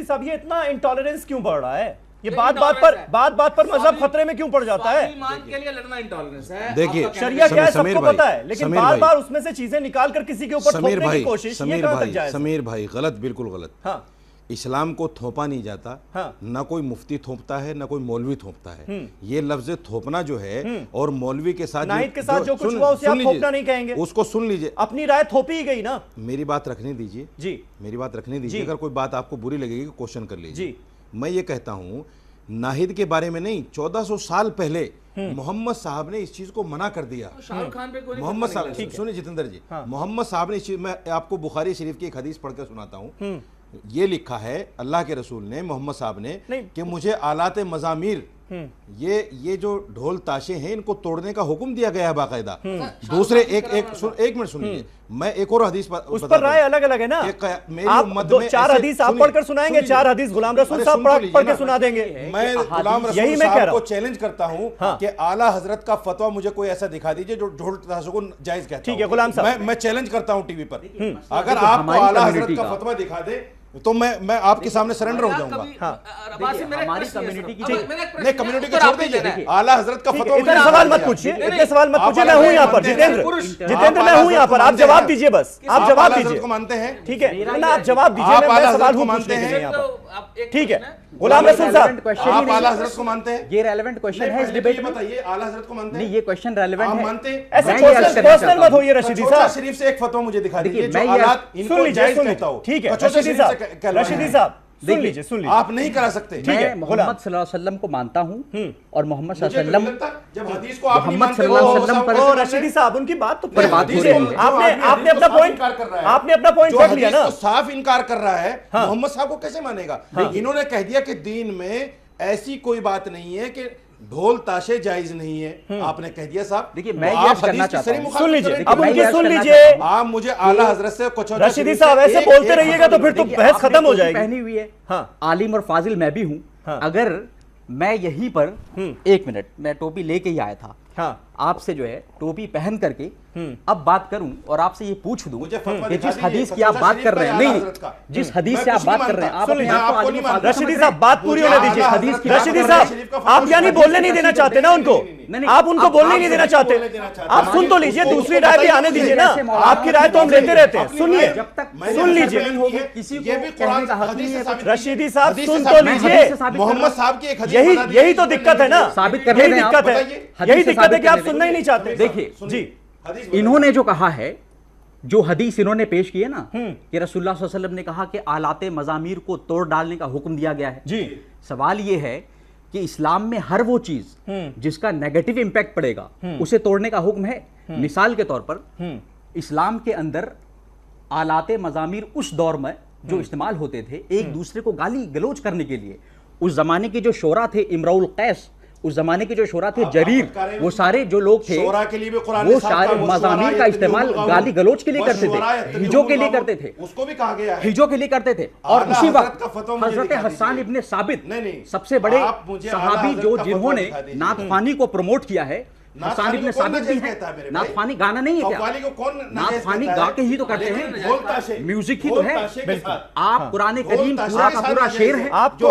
S1: साहब, ये इतना इंटॉलरेंस क्यों बढ़ रहा है? ये बात बात पर मजहब खतरे में क्यों पड़ जाता है?
S9: ईमान के लिए लड़ना इंटॉलरेंस है।
S4: देखिए,
S1: शरिया क्या है सबको पता है, लेकिन बार बार उसमें से चीजें निकाल कर किसी के ऊपर थोपने की कोशिश, ये कहां तक जायज है?
S4: समीर भाई, गलत, बिल्कुल गलत।
S1: हाँ,
S4: इस्लाम को थोपा नहीं जाता।
S1: हाँ,
S4: ना कोई मुफ्ती थोपता है, ना कोई मौलवी थोपता है। ये लफ्ज थोपना जो है, और मौलवी के साथ
S1: नाहिद के साथ जो कुछ हुआ उसे आप थोपना नहीं कहेंगे?
S4: उसको सुन लीजिए,
S1: अपनी राय थोपी ही गई ना।
S4: मेरी बात रखने दीजिए
S1: जी,
S4: मेरी बात रखने दीजिए। अगर कोई बात आपको बुरी लगेगी क्वेश्चन कर लीजिए।
S1: जी,
S4: मैं ये कहता हूँ, नाहिद के बारे में नहीं, 1400 साल पहले मोहम्मद साहब ने इस चीज को मना कर दिया।
S9: शाहरुख खान पे कोई
S4: मोहम्मद साहब, सुनिए जितेंद्र जी, मोहम्मद साहब ने इस चीज, मैं आपको बुखारी शरीफ की एक हदीस पढ़कर सुनाता हूँ। ये लिखा है अल्लाह के रसूल ने, मोहम्मद साहब ने, कि मुझे आलात मजामीर, ये जो ढोल ताशे हैं, इनको तोड़ने का हुक्म दिया गया है बाकायदा। दूसरे एक मिनट सुनिए, मैं एक और हदीस
S1: उस पर राय अलग अलग है ना। आप चार हदीस आप पढ़कर सुनाएंगे, चार हदीस गुलाम रसूल साहब पढ़ के सुना देंगे।
S4: मैं गुलाम रसूल साहब को चैलेंज करता हूं कि आला हजरत का फतवा मुझे कोई ऐसा दिखा दीजिए जो ढोल ताशों को जायज कहता है।
S1: ठीक है गुलाम साहब,
S4: मैं चैलेंज करता हूं टीवी पर, अगर आपको आला हजरत का फतवा दिखा दे तो मैं आपके सामने सरेंडर हो जाऊंगा।
S5: हमारी कम्युनिटी की
S4: नहीं, कम्युनिटी को छोड़ दीजिए, आला हजरत का फतवा।
S1: इतने सवाल मत पूछिए, इतने सवाल मत पूछिए। मैं हूं यहाँ पर जितेंद्र, मैं हूं यहाँ पर, आप जवाब दीजिए, बस आप जवाब दीजिए।
S4: को मानते हैं?
S1: ठीक है ना, आप जवाब दीजिए। मैं सवाल हूं पूछने के लिए यहाँ पर। ठीक है गुलाम रसूल साहब,
S4: आप आला हजरत को मानते हैं?
S5: ये रेलेवेंट क्वेश्चन है इस डिबेट में।
S4: बताइए, आला हजरत को मानते हैं?
S5: नहीं, ये क्वेश्चन रेलेवेंट है।
S4: आप मानते हैं?
S1: ऐसे पर्सनल मत होइए रशीदी साहब।
S4: शरीफ से एक फतवा मुझे दिखा दीजिए जो
S5: मैं
S4: हालात इनको जायज कहता हो।
S1: ठीक है रशीदी साहब, सुन लीजिए, सुन लीजिए।
S4: आप नहीं करा सकते।
S5: मैं मोहम्मद सल्लल्लाहु अलैहि वसल्लम को मानता हूं और मोहम्मद सल्लल्लाहु अलैहि वसल्लम,
S4: जब हदीस को आप नहीं
S5: मोहम्मद
S4: मानते
S5: सल्लल्लाहु अलैहि वसल्लम
S1: पर रशीदी साहब उनकी बात तो
S5: पर बात हो रही है।
S1: आपने अपना पॉइंट रख लिया ना।
S4: साफ इनकार कर रहा है, मोहम्मद साहब को कैसे मानेगा? इन्होंने कह दिया कि दीन में ऐसी कोई बात नहीं है कि ढोल ताशे जायज नहीं है। आपने कह दिया साहब।
S5: देखिए मैं ये करना चाहता हूं,
S1: सुन लीजिए, अब उनकी सुन लीजिए।
S4: आप मुझे आला हजरत से कुछ
S1: रशीदी साहब ऐसे बोलते रहिएगा तो फिर तो बहस खत्म हो जाएगी।
S5: पहनी हुई है,
S1: हाँ,
S5: आलिम और फाजिल मैं भी हूं। अगर मैं यहीं पर, एक मिनट, मैं टोपी लेके ही आया था, हाँ, आपसे जो है टोपी पहन करके अब बात करूं और आपसे ये पूछ दूं कि जिस हदीस की आप बात कर रहे हैं, नहीं, जिस हदीस से आप बात कर रहे हैं, आप अपने आप को आलिम फाजिल
S1: रशीदी साहब बात पूरी होने दीजिए। हदीस की रशीदी साहब, आप यानी बोलने नहीं देना चाहते ना उनको? आप उनको बोलने नहीं देना चाहते? आप सुन तो लीजिए, दूसरी राय भी आने दीजिए ना। आपकी राय तो हम लेते रहते हैं। सुनिए, सुन लीजिए,
S5: किसी को कहने का हक नहीं है।
S1: रशीदी साहब सुन तो लीजिए,
S4: मोहम्मद साहब की एक हदीस,
S1: यही तो दिक्कत है ना,
S5: साबित करने
S1: यही दिक्कत है, यही दिक्कत है कि आप सुनना ही नहीं चाहते।
S5: देखिए
S1: जी,
S5: इन्होंने जो कहा है, जो हदीस इन्होंने पेश की है ना, कि रसूलुल्लाह सल्लल्लाहु अलैहि वसल्लम ने कहा कि आलाते मजामीर को तोड़ डालने का हुक्म दिया गया है।
S1: जी,
S5: सवाल ये है कि इस्लाम में हर वो चीज जिसका नेगेटिव इंपैक्ट पड़ेगा उसे तोड़ने का हुक्म है। मिसाल के तौर पर इस्लाम के अंदर आलाते मजामीर उस दौर में जो इस्तेमाल होते थे एक दूसरे को गाली गलोच करने के लिए, उस जमाने के जो शोरा थे, इमराउल कैस, उस जमाने के जो शोरा थे, जरीर, वो सारे जो लोग थे वो सारे मजामीर का इस्तेमाल गाली गलोच के लिए करते थे, हिजो के लिए करते थे,
S4: उसको भी कहा गया है,
S5: हिजो के लिए करते थे। और उसी वक्त हजरत हसन इब्ने साबित, सबसे बड़े सहाबी जो जिन्होंने नात ख्वानी को प्रमोट किया है, हसन इब्ने साबित भी है। नात ख्वानी गाना नहीं है क्या? नात ख्वानी गा के ही तो करते हैं, म्यूजिक ही तो है। आप कुरान करीम पूरा का पूरा शेर है।
S1: आप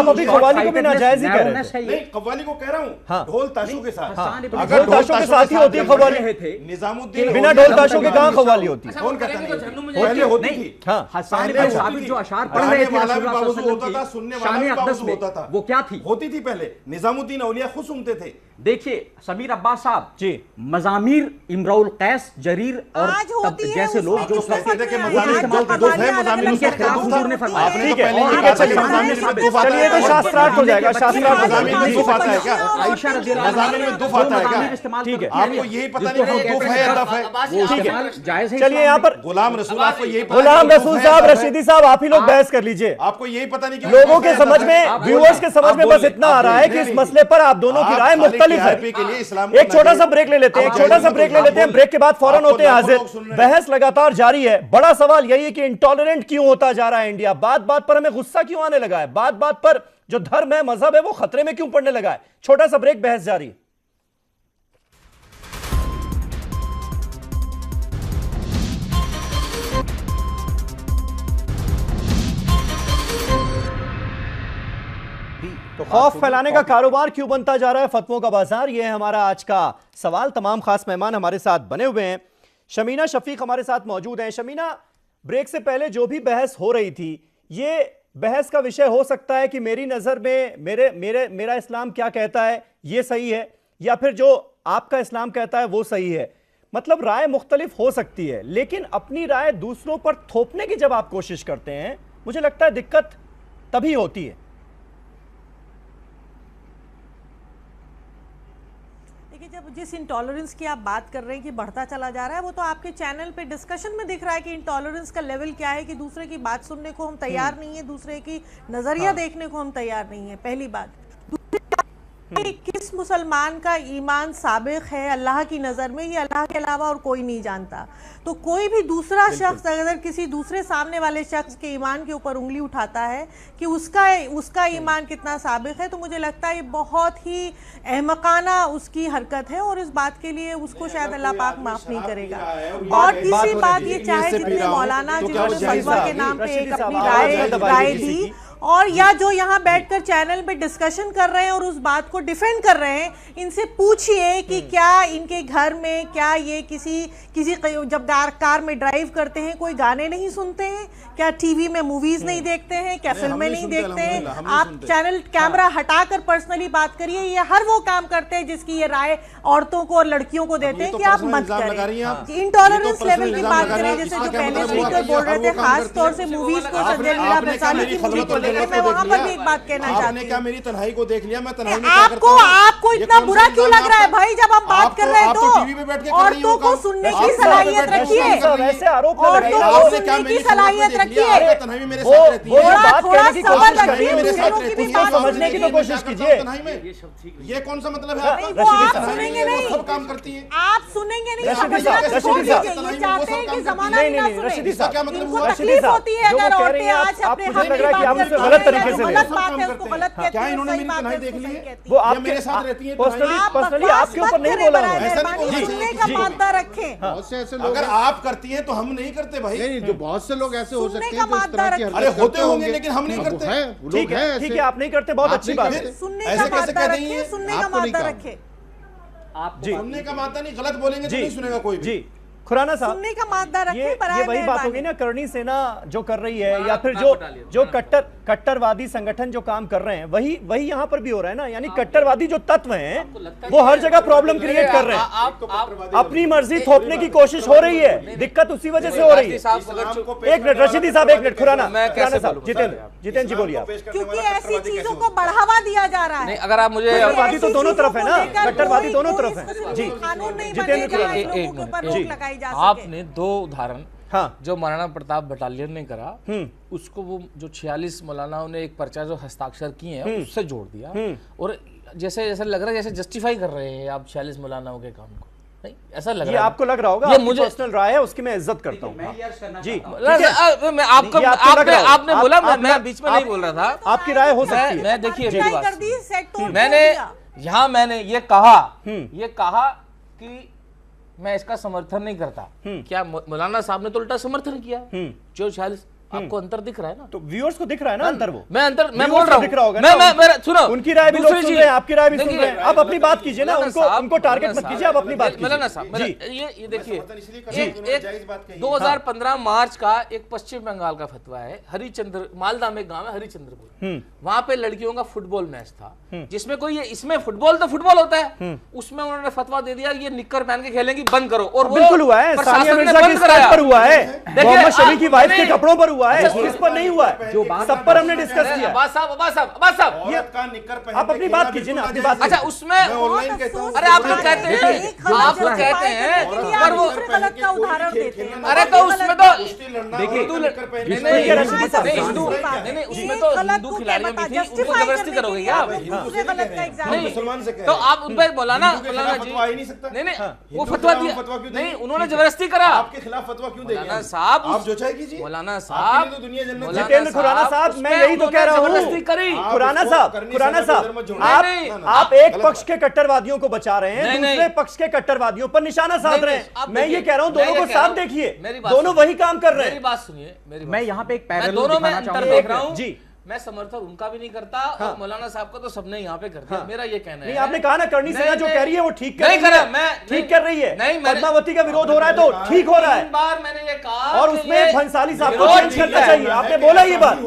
S1: अभी कव्वाली को भी नाजायज ही कह रहे हैं।
S4: नहीं, कव्वाली को कह रहा हूं, ढोल ताशों के साथ।
S1: ढोल ताशों के साथ ही होती है कव्वाली।
S4: निजामुद्दीन
S1: बिना ढोल ताशों के कहां कव्वाली होती है?
S4: कौन कहता है? पहले होती थी।
S5: हसन इब्ने साबित जो अशार पढ़ रहे थे
S4: वाला भी बावजूद होता था, सुनने वाला भी बावजूद होता था।
S5: वो क्या थी?
S4: होती थी पहले। निजामुद्दीन औलिया खुद सुनते थे।
S5: देखिए समीर अब्बास साहब
S1: जी,
S5: मजामीर इमराउल कैस जरीर और
S6: आज
S5: तब
S6: होती है
S5: जैसे लोग जो
S6: उसमें
S5: सब
S6: किसमें
S4: देखिए,
S6: फतवा
S4: मजामीर
S6: है?
S4: दो
S6: आज
S4: दो है,
S6: अलग-अलग
S4: मजामीर
S6: अलग
S5: उनके
S6: अलग
S5: खिलाफ
S6: फतवा
S5: हुजूर ने
S6: होती
S5: फरमाया।
S6: है।
S1: ठीक है,
S4: पहले
S1: ठीक है, चलिए
S4: मजामीर में दुफ आता
S1: चलिए,
S4: है
S1: तो शास्त्रार्थ हो जाएगा, शास्त्रार्थ हो
S4: मजामीर में दुफ आता है क्या?
S5: आयशा रज़ी अल्लाह
S4: मजामीर में दुफ आता है क्या?
S5: इस्तेमाल
S1: ठीक है,
S4: आपको यही पता नहीं कि वो दुफ है या दफ है?
S1: ठीक है,
S5: जायज है।
S1: चलिए यहाँ पर
S4: गुलाम रसूल, आपको यही पता
S1: गुलाम
S4: नहीं कि
S1: रसूल
S4: दुफ है
S1: साहब,
S4: या दफ है?
S1: रशीदी साहब, आप ही लोग बहस कर लीजिए।
S4: आपको यही पता नहीं कि
S1: लोगों
S4: दुफ
S1: के
S4: है या
S1: समझ
S4: दफ
S1: में,
S4: है?
S1: व्यूअर्स के समझ में बस इतना आ रहा है कि इस मसले पर आप दोनों की राय मुख्तलिफ है। एक छोटा सा ब्रेक ले लेते हैं, एक छोटा सा ब्रेक ले लेते हैं, ब्रेक के बाद फौरन होते हैं हाजिर। बहस लगातार जारी है। बड़ा सवाल यही है कि इंटॉलरेंट क्यों होता जा रहा है इंडिया, बात बात पर हमें गुस्सा क्यों आने लगा है, बात बात पर जो धर्म है, मजहब है, वो खतरे में क्यों पड़ने लगा है। छोटा सा ब्रेक, बहस जारी। तो खौफ फैलाने का कारोबार क्यों बनता जा रहा है फतवों का बाजार, यह है हमारा आज का सवाल। तमाम खास मेहमान हमारे साथ बने हुए हैं। शमीना शफीक हमारे साथ मौजूद हैं। शमीना, ब्रेक से पहले जो भी बहस हो रही थी, ये बहस का विषय हो सकता है कि मेरी नज़र में मेरा इस्लाम क्या कहता है ये सही है, या फिर जो आपका इस्लाम कहता है वो सही है। मतलब राय मुख्तलिफ हो सकती है, लेकिन अपनी राय दूसरों पर थोपने की जब आप कोशिश करते हैं, मुझे लगता है दिक्कत तभी होती है।
S6: जब जिस इंटॉलरेंस की आप बात कर रहे हैं कि बढ़ता चला जा रहा है, वो तो आपके चैनल पे डिस्कशन में दिख रहा है कि इंटॉलरेंस का लेवल क्या है, कि दूसरे की बात सुनने को हम तैयार नहीं है, दूसरे की नजरिया देखने को हम तैयार नहीं है। पहली बात। दूसरी बात, किस मुसलमान का ईमान साबिक है अल्लाह की नज़र में, ये अल्लाह के अलावा और कोई नहीं जानता। तो कोई भी दूसरा शख्स अगर किसी दूसरे सामने वाले शख्स के ईमान के ऊपर उंगली उठाता है कि उसका ईमान कितना साबिक है, तो मुझे लगता है ये बहुत ही अहमकाना उसकी हरकत है, और इस बात के लिए उसको शायद अल्लाह पाक माफ नहीं करेगा। और तीसरी बात, ये चाहे जितने मौलाना जिन्होंने फतवा के नाम पे एक अपनी राय दी, और या जो यहाँ बैठकर चैनल पे डिस्कशन कर रहे हैं और उस बात को डिफेंड कर रहे हैं, इनसे पूछिए कि क्या इनके घर में, क्या ये किसी जब कार में ड्राइव करते हैं कोई गाने नहीं सुनते हैं, क्या टीवी में मूवीज नहीं देखते हैं, क्या फिल्में नहीं देखते हैं। आप चैनल कैमरा हटाकर पर्सनली बात करिए। ये हर वो काम करते हैं जिसकी ये राय औरतों को और लड़कियों को देते हैं कि आप मत करें। इंटॉलरेंस लेवल की बात करें, जैसे जो पहले स्पीकर बोल रहे थे, खास तौर से मूवीज को, संजय लीला भंसाली की मूवी को लेकर, मैं वहां पर भी एक बात कहना चाहती हूँ।
S4: मेरी तन्हाई को देख लिया, मैं तन्हाई में
S6: आपको इतना बुरा क्यों लग रहा है भाई, जब हम बात कर रहे हैं तो औरतों को सुनने की सलाहियत रखिए, औरतों को सुनने की सलाहियत रखिए, थोड़ा सबर रखिए, दूसरों की भी बात
S1: समझने की तो कोशिश कीजिए।
S4: ये कौन सा मतलब है?
S6: वो आप सुनेंगे नहीं,
S4: सब काम करती है,
S6: आप सुनेंगे नहीं,
S1: रशीदी
S6: चाहते हैं कि जमाना
S1: नहीं,
S6: ना
S1: नहीं, रशीदी
S6: सुने।
S1: साहब,
S4: क्या मतलब
S6: इनको
S4: हुआ?
S6: तकलीफ होती है
S1: जो वो
S6: अगर
S1: कह रही
S6: औरतें
S1: हैं,
S6: आज
S1: आप
S6: अपने
S1: मुझे
S6: हक
S1: लग
S6: की
S1: रहा है कि
S6: बात
S1: आप उसे
S6: करती
S1: गलत
S6: हैं,
S1: तरीके से ले
S6: गलत
S1: रहे
S6: बात है उसको गलत कहती
S4: क्या
S6: है,
S4: इन्होंने
S6: सही
S4: मेरी
S6: बात
S4: तन्हाई
S6: है
S4: देख
S6: उसको
S4: ली
S6: सही
S4: है?
S6: कहती
S1: वो
S6: है।
S1: आपके
S4: मेरे साथ रहती है,
S1: पर्सनली आपके ऊपर नहीं बोला उन्होंने।
S6: सुनने का मादा रखें,
S7: बहुत से ऐसे लोग
S4: अगर
S7: हैं-
S4: आप करती हैं तो हम नहीं करते भाई।
S7: नहीं, जो बहुत से लोग ऐसे हो
S6: सुनने
S7: सकते
S6: का
S7: हैं जो इस
S6: मादा
S7: तरह की
S6: रखें।
S7: हरकत
S4: अरे होते
S7: करते
S4: होंगे, लेकिन हम नहीं
S7: अब
S4: करते।
S7: है, वो
S1: ठीक
S7: लोग हैं
S1: है, ठीक
S7: ऐसे।
S1: है, आप नहीं करते, बहुत
S7: आप
S1: अच्छी
S7: नहीं
S1: बात
S7: करते।
S1: है।
S6: सुनने
S4: ऐसे
S6: का
S4: कैसे
S6: मादा
S4: कह देंगे?
S6: रखें, सुनने का
S7: आपको नहीं
S6: मादा
S7: कहा।
S6: रखें।
S1: जी
S4: सुनने का माता नहीं, गलत बोलेंगे तो
S1: जी
S4: नहीं सुनेगा कोई भी।
S1: जी, खुराना साहब,
S6: सुनने का मादा
S1: ये
S6: रखें, बराए
S1: वही बात
S6: मेहरबानी।
S1: होगी ना, करणी सेना जो कर रही है, या फिर जो कट्टरवादी संगठन जो काम कर रहे हैं, वही यहाँ पर भी हो रहा है ना। यानी कट्टरवादी जो तत्व हैं वो हर जगह प्रॉब्लम क्रिएट कर रहे हैं, अपनी मर्जी थोपने की कोशिश हो रही है, दिक्कत उसी वजह से हो रही है। एक मिनट रशीदी साहब, एक मिनट, खुराना साहब, जितेंद्र जी बोलिए आप।
S6: क्योंकि ऐसी चीजों को बढ़ावा दिया जा रहा है।
S9: नहीं, अगर आप मुझे
S1: कट्टरवादी तो दोनों तरफ है ना,
S6: ऐसी चीजों को
S1: कट्टरवादी
S6: लेकर
S1: दोनों
S6: कोई
S1: तरफ है।
S6: इस
S1: जी,
S6: कानून नहीं
S1: जितेंद्र
S6: बनेगा,
S1: खुराना,
S6: लोगों के ऊपर रोक लगाई जा सके।
S9: आपने दो उदाहरण
S1: हाँ,
S9: जो महाराणा प्रताप बटालियन ने करा, उसको वो जो 46 मौलानाओं ने एक पर्चा जो हस्ताक्षर किए हैं उससे जोड़ दिया, और जैसे ऐसा लग रहा है जैसे जस्टिफाई कर रहे हैं आप 46 मौलानाओं के काम को। नहीं, ऐसा लग
S1: ये
S9: रहा है।
S1: आपको लग रहा होगा,
S9: ये
S1: आपकी
S9: मुझे
S1: पर्सनल राय है, उसकी मैं इज्जत करता हूँ। जी,
S9: मैं आपको
S1: ये आपको लग रहा हो।
S9: आपने बोला,
S1: आप-
S9: मैं बीच में नहीं बोल रहा था।
S1: आपकी राय हो सकती है।
S9: मैं देखिए मेरी
S6: पिटाई
S9: बात
S6: कर दी, सेट तोड़
S9: मैंने
S6: दिया।
S9: यहाँ मैंने ये कहा कि मैं इसका समर्थन नहीं करता। क्या मौलाना साहब ने तो उल्टा समर्थन किया, जो 46 आपको अंतर दिख रहा है ना?
S1: तो व्यूअर्स को दिख रहा है ना अंतर? वो
S9: मैं बोल
S1: Viewers
S9: रहा
S1: को दिख रहा होगा
S9: हूं,
S1: ना?
S9: मैं सुनो,
S1: उनकी राय भी लोग
S9: दूसरी
S1: सुन
S9: चीज-
S1: रहे हैं, आपकी राय भी सुन
S9: देखिए,
S1: रहे हैं। आप अपनी बात कीजिए ना, उनको टारगेट मत कीजिए, आप अपनी बात कीजिए।
S9: मौलाना साहब,
S1: जी
S9: ये देखिए,
S4: उन्होंने जायज बात कही।
S9: 2015 मार्च का एक पश्चिम बंगाल का फतवा है, हरिचंद्र, मालदा में गांव है हरिचंद्रपुर, वहां पे लड़कियों का फुटबॉल मैच था, जिसमें कोई इसमें फुटबॉल तो फुटबॉल होता है, उसमें उन्होंने फतवा दे दिया ये निक्कर पहन के खेलेंगी, बंद करो। और वो
S1: बिल्कुल हुआ है,
S9: प्रशासन
S1: सानिया
S9: ने
S1: मिर्जा की
S9: बंद
S1: स्कर्ट
S9: कराया।
S1: पर हुआ है,
S9: देखिए,
S1: मोहम्मद शमी की वाइफ के
S9: नहीं,
S1: कपड़ों पर हुआ है,
S9: अच्छा,
S1: इस पर नहीं हुआ है, सब पर हमने डिस्कस किया।
S9: अब्बास साहब
S4: औरत का निक्कर पहन
S1: आप
S4: के
S1: अपनी
S4: खेलना
S1: बात कीजिए ना,
S4: बिल्कुल
S1: अपनी
S4: नाजायज
S1: बात
S9: अच्छा
S4: है।
S9: उसमें
S4: मैं ऑनलाइन कहता हूं,
S9: अरे आप लोग कहते हैं, आप लोग कहते हैं, पर वो
S6: गलत का उदाहरण देते हैं।
S9: अरे तो उसमें तो
S4: कुश्ती लड़ना,
S9: देखिए,
S4: औरत का निक्कर पहन के
S9: नहीं,
S4: खेलना
S1: नहीं,
S4: बिल्कुल
S1: नहीं,
S4: नाजायज
S9: हिंदू
S4: है।
S9: नहीं, उसमें तो हिंदू खिलाड़ियों भी थी, उनको जबरदस्ती करोगे क्या आप?
S4: नहीं, मुसलमान से कह
S9: तो
S4: रहे हैं।
S9: आप उन पे मौलाना
S4: हिंदू के
S9: मौलाना
S4: खिलाफ
S9: जी
S4: फतवा आ ही नहीं सकता।
S9: नहीं नहीं,
S4: हिंदू
S9: वो
S4: के
S9: फतवा
S4: खिलाफ
S9: दिया
S4: फतवा क्यों
S9: नहीं,
S4: देंगे?
S9: उन्होंने जबरदस्ती करा।
S4: आपके खिलाफ फतवा क्यों देंगे?
S9: मौलाना साहब
S4: आप जो चाहे कीजिए।
S9: मौलाना
S4: आपके
S9: साहब,
S4: लिए तो दुनिया जन्नत है।
S9: मौलाना
S1: जितेंद्र खुराना साहब,
S9: उसमें
S1: मैं यही तो कह रहा
S9: उन्होंने जबरदस्ती
S1: हूँ।
S9: करी।
S1: खुराना
S4: उसको
S1: साहब,
S4: करनी
S1: खुराना
S4: चाहिए,
S1: साहब,
S4: उधर मत जोड़ना।
S1: आप
S9: नहीं,
S1: आप एक पक्ष के कट्टरवादियों को बचा रहे हैं,
S9: नहीं,
S1: दूसरे
S9: नहीं।
S1: पक्ष के कट्टरवादियों पर निशाना साध
S9: नहीं,
S1: रहे
S9: नहीं, आप
S1: हैं। मैं ये
S9: देखिए,
S1: कह रहा हूँ,
S9: मैं
S1: दोनों
S9: ये
S1: को
S9: कह रहा
S1: साफ
S9: हूँ,
S1: देखिए,
S9: मेरी बात
S1: दोनों
S9: सुनिए।
S1: वही काम कर रहे
S9: मेरी
S1: हैं।
S9: बात सुनिए, मेरी
S5: मैं
S9: बात
S5: यहाँ पे एक
S9: मैं
S5: पैरेलल
S9: दोनों में
S5: दिखाना
S9: अंतर
S5: चाहूंगा।
S9: देख रहा हूँ।
S1: जी।
S9: मैं समर्थन उनका भी नहीं करता और मौलाना साहब का तो सबने यहाँ पे कर दिया। मेरा ये कहना
S1: नहीं,
S9: है,
S1: आपने कहा ना, करनी सेना जो कह रही है वो ठीक कर
S9: नहीं
S1: रही
S9: करा,
S1: है,
S9: मैं
S1: ठीक कर रही है।
S9: नहीं, मैंने-
S1: पद्मावती का विरोध हो रहा है तो ठीक हो रहा है,
S9: 3 बार मैंने ये कहा
S1: और
S9: कि
S1: उसमें
S9: ये
S1: भंसाली साहब को
S9: विरोध
S1: चेंज
S9: ठीक
S1: करना
S9: है।
S1: चाहिए। आपने बोला ये बात,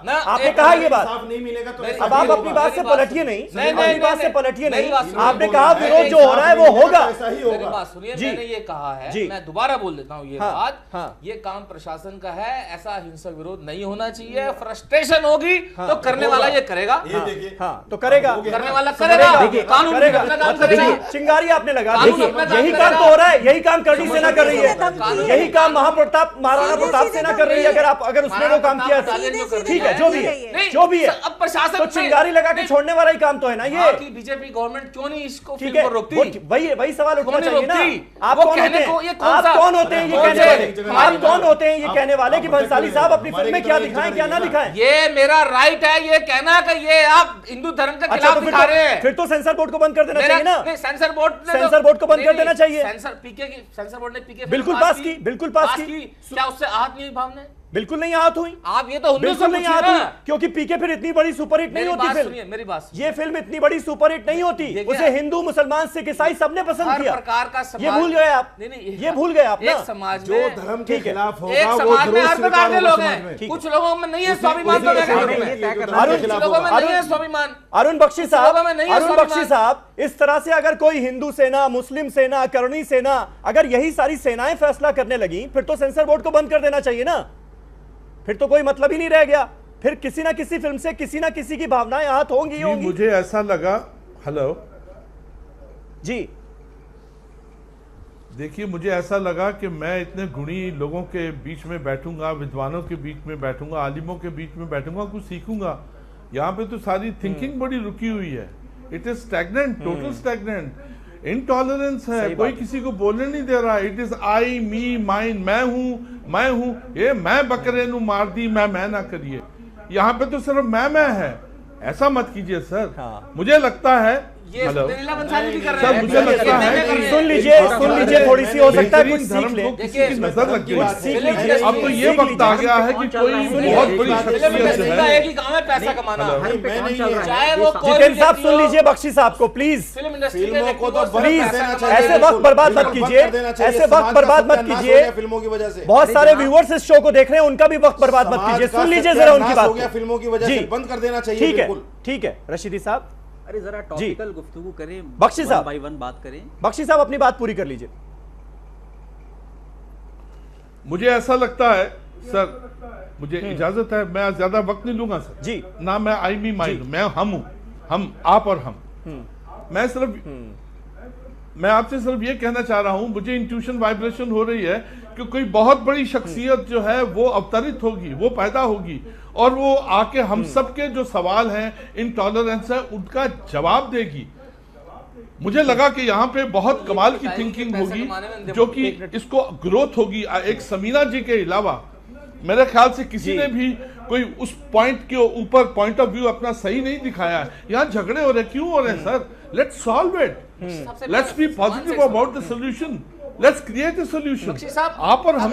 S9: ना,
S1: आपने
S9: एक
S1: कहा ये
S9: मिनट,
S1: बात।
S4: साफ नहीं मिलेगा तो
S1: अब
S4: ऐसा
S1: आप
S4: ही
S1: अपनी
S4: होगा।
S1: बात से पलटिए नहीं,
S9: नहीं,
S1: अपनी बात से पलटिए
S9: मेरी
S1: नहीं।
S9: बात सुनिए।
S1: आपने कहा
S9: मैं
S1: विरोध जो हो रहा है वो होगा।
S4: ऐसा ही
S9: मेरी
S4: होगा।
S9: बात सुनिए,
S1: जी।
S9: मैंने ये कहा है,
S1: जी।
S9: मैं दोबारा बोल देता हूँ ये
S1: हाँ,
S9: बात,
S1: हाँ।
S9: ये काम प्रशासन का है, ऐसा हिंसक विरोध नहीं होना चाहिए। फ्रस्ट्रेशन होगी तो करने वाला ये करेगा,
S4: ये देखिए,
S1: हाँ, तो करेगा,
S9: करने वाला करेगा,
S1: देखिए,
S9: कानून
S1: करेगा।
S9: अपना काम
S1: मतलब
S9: करेगा।
S1: देखिए, चिंगारी आपने लगा दी।
S9: कानून अपना काम
S1: यही
S9: करेगा।
S1: काम तो हो रहा है, यही काम करनी सेना कर रही है,
S6: कानून-
S1: यही काम महाप्रताप महाराणा प्रताप सेना कर रही है। अगर उसने वो काम किया
S9: महाराणा प्रताप जो कर
S1: ठीक
S9: रही
S1: है, जो भी
S6: नहीं,
S1: है,
S9: नहीं,
S1: जो भी है,
S9: अब प्रशासन
S1: तो
S9: में-
S1: चिंगारी लगा के
S9: नहीं,
S1: छोड़ने वाला ही काम तो है ना ये।
S9: वहाँ की बीजेपी गवर्नमेंट क्यों नहीं इसको
S1: ठीक
S9: फिल्म
S1: है,
S9: को रोकती?
S1: वही सवाल उठना
S9: कौन नहीं
S1: चाहिए ना।
S9: रोकती?
S1: आप
S9: वो
S1: कौन होते
S9: कहने को ये
S1: हैं,
S9: कौन
S1: आप
S9: सा-
S1: कौन होते हैं ये
S9: कौन
S1: कहने
S9: से-
S1: वाले, आप कौन होते हैं ये कहने वाले कि भंसाली साहब अपनी फिल्म में क्या दिखाएं क्या ना दिखाएं?
S9: ये मेरा राइट है ये कहना कि ये आप हिंदू धर्म के
S1: अच्छा,
S9: खिलाफ
S1: तो
S9: दिखा रहे हैं।
S1: फिर तो सेंसर बोर्ड को बंद कर देना
S9: मेरा-
S1: चाहिए ना।
S9: नहीं, सेंसर बोर्ड ने
S1: सेंसर बोर्ड को बंद कर देना चाहिए।
S9: सेंसर पीके की सेंसर बोर्ड ने पीके
S1: बिल्कुल पास की, बिल्कुल पास की।
S9: क्या उससे आहत नहीं हुई भावना?
S1: बिल्कुल नहीं आहत हुई,
S9: आप ये तो
S1: बिल्कुल नहीं आहत हुई, क्योंकि पीके फिर इतनी बड़ी सुपरहिट नहीं होती फिल्म।
S9: सुनिए मेरी बात सुनिए।
S1: ये फिल्म इतनी बड़ी सुपरहिट नहीं होती,
S9: देखिए,
S1: उसे हिंदू मुसलमान सिख ईसाई सबने पसंद
S9: हर
S1: किया।
S9: प्रकार का समाज
S1: ये भूल गए आप,
S9: नहीं,
S1: ये भूल गए आप ना।
S9: एक समाज
S4: जो
S9: में
S4: धर्म के
S1: ठीक है।
S4: खिलाफ होगा
S9: एक
S4: वो
S9: समाज में
S4: जरूर
S9: हर प्रकार
S4: स्वीकार
S9: के
S4: होगा
S9: लोग
S4: समाज में।
S9: हैं। कुछ लोगों में नहीं है स्वाभिमान, तो मैं क्या करूं मैं?
S1: अरुण
S9: लोगों में नहीं है स्वाभिमान।
S1: अरुण बख्शी साहब,
S9: लोगों में नहीं है
S1: अरुण
S9: स्वाभिमान।
S1: बख्शी साहब, इस तरह से अगर कोई हिंदू सेना, मुस्लिम सेना, करणी सेना, अगर यही सारी सेनाएं फैसला करने लगी फिर तो सेंसर बोर्ड को बंद कर देना चाहिए ना। फिर तो कोई मतलब ही नहीं रह गया। फिर किसी ना किसी फिल्म से किसी ना किसी की भावनाएं आहत होंगी ही
S8: जी,
S1: होंगी।
S8: मुझे ऐसा लगा, हेलो
S1: जी,
S8: देखिए, मुझे ऐसा लगा कि मैं इतने गुणी लोगों के बीच में बैठूंगा, विद्वानों के बीच में बैठूंगा, आलिमों के बीच में बैठूंगा, कुछ सीखूंगा। यहाँ पे तो सारी थिंकिंग बड़ी रुकी हुई है। It is stagnant, total stagnant. Intolerance है, कोई किसी को बोलने नहीं दे रहा। It is I, me, mine, मैं हूं, ये मैं बकरे नु मार दी, मैं ना करिए। यहाँ पे तो सिर्फ मैं है। ऐसा मत कीजिए सर।
S1: हाँ।
S8: मुझे लगता है,
S9: ये
S8: हेलो,
S9: लीला भंसाली भी कर रहे
S8: सर,
S9: हैं।
S8: मुझे लगता है
S1: सुन लीजिए थोड़ी सी हो सकता है कुछ सीख ले।
S8: किसी की नजर लग गई।
S1: कुछ सीख लीजिए।
S8: अब तो ये वक्त आ गया है कि कोई बहुत बड़ी शख्सियत जो
S9: इंडस्ट्री का
S8: है,
S9: एक ही काम है पैसा कमाना, चाहे वो कोई
S1: जितेंद्र साहब
S9: व्यक्ति
S1: सुन
S9: हो,
S1: लीजिए बख्शी साहब को प्लीज,
S9: फिल्म इंडस्ट्री के
S4: फिल्मों
S9: व्यक्ति
S4: को तो
S9: सिर्फ
S1: प्लीज
S4: बंद कर देना
S9: पैसा
S4: चाहिए।
S1: ऐसे वक्त बर्बाद मत कीजिए, ऐसे वक्त बर्बाद मत कीजिए।
S4: फिल्मों की वजह से
S1: बहुत सारे व्यूअर्स इस शो को देख रहे हैं, उनका भी वक्त बर्बाद मत कीजिए। सुन लीजिए जरा उनकी बात
S4: हो गया
S1: को।
S4: फिल्मों की वजह
S1: जी,
S4: से, बंद कर देना चाहिए।
S1: ठीक है,
S4: बिल्कुल
S1: ठीक है रशीदी साहब।
S5: अरे जरा टॉपिकल गुफ्तगू करें,
S1: बख्शी साहब,
S5: 1 by 1 बात करें।
S1: बख्शी साहब अपनी बात पूरी कर लीजिए।
S8: मुझे ऐसा लगता है सर, मुझे इजाजत है, मैं ज्यादा वक्त नहीं लूंगा सर
S1: जी।
S8: ना। मैं आई मी माइंड, मैं हम हूं, हम, आप और हम। मैं आपसे सिर्फ ये कहना चाह रहा हूं, मुझे इंट्यूशन वाइब्रेशन हो रही है कि कोई बहुत बड़ी शख्सियत जो है वो अवतरित होगी, वो पैदा होगी, और वो आके हम सब के जो सवाल हैं, इनटॉलरेंस है, उनका जवाब देगी। मुझे लगा कि यहाँ पे बहुत कमाल की थिंकिंग होगी, जो कि इसको ग्रोथ होगी। एक समीना जी के अलावा मेरे ख्याल से किसी ने भी कोई उस पॉइंट के ऊपर पॉइंट ऑफ व्यू अपना सही नहीं दिखाया है। यहाँ झगड़े हो रहे, क्यों हो रहे हैं sir? Let's solve it, let's be positive about the solution. Let's create a solution.
S9: Bakshi साहब,
S8: आप और हम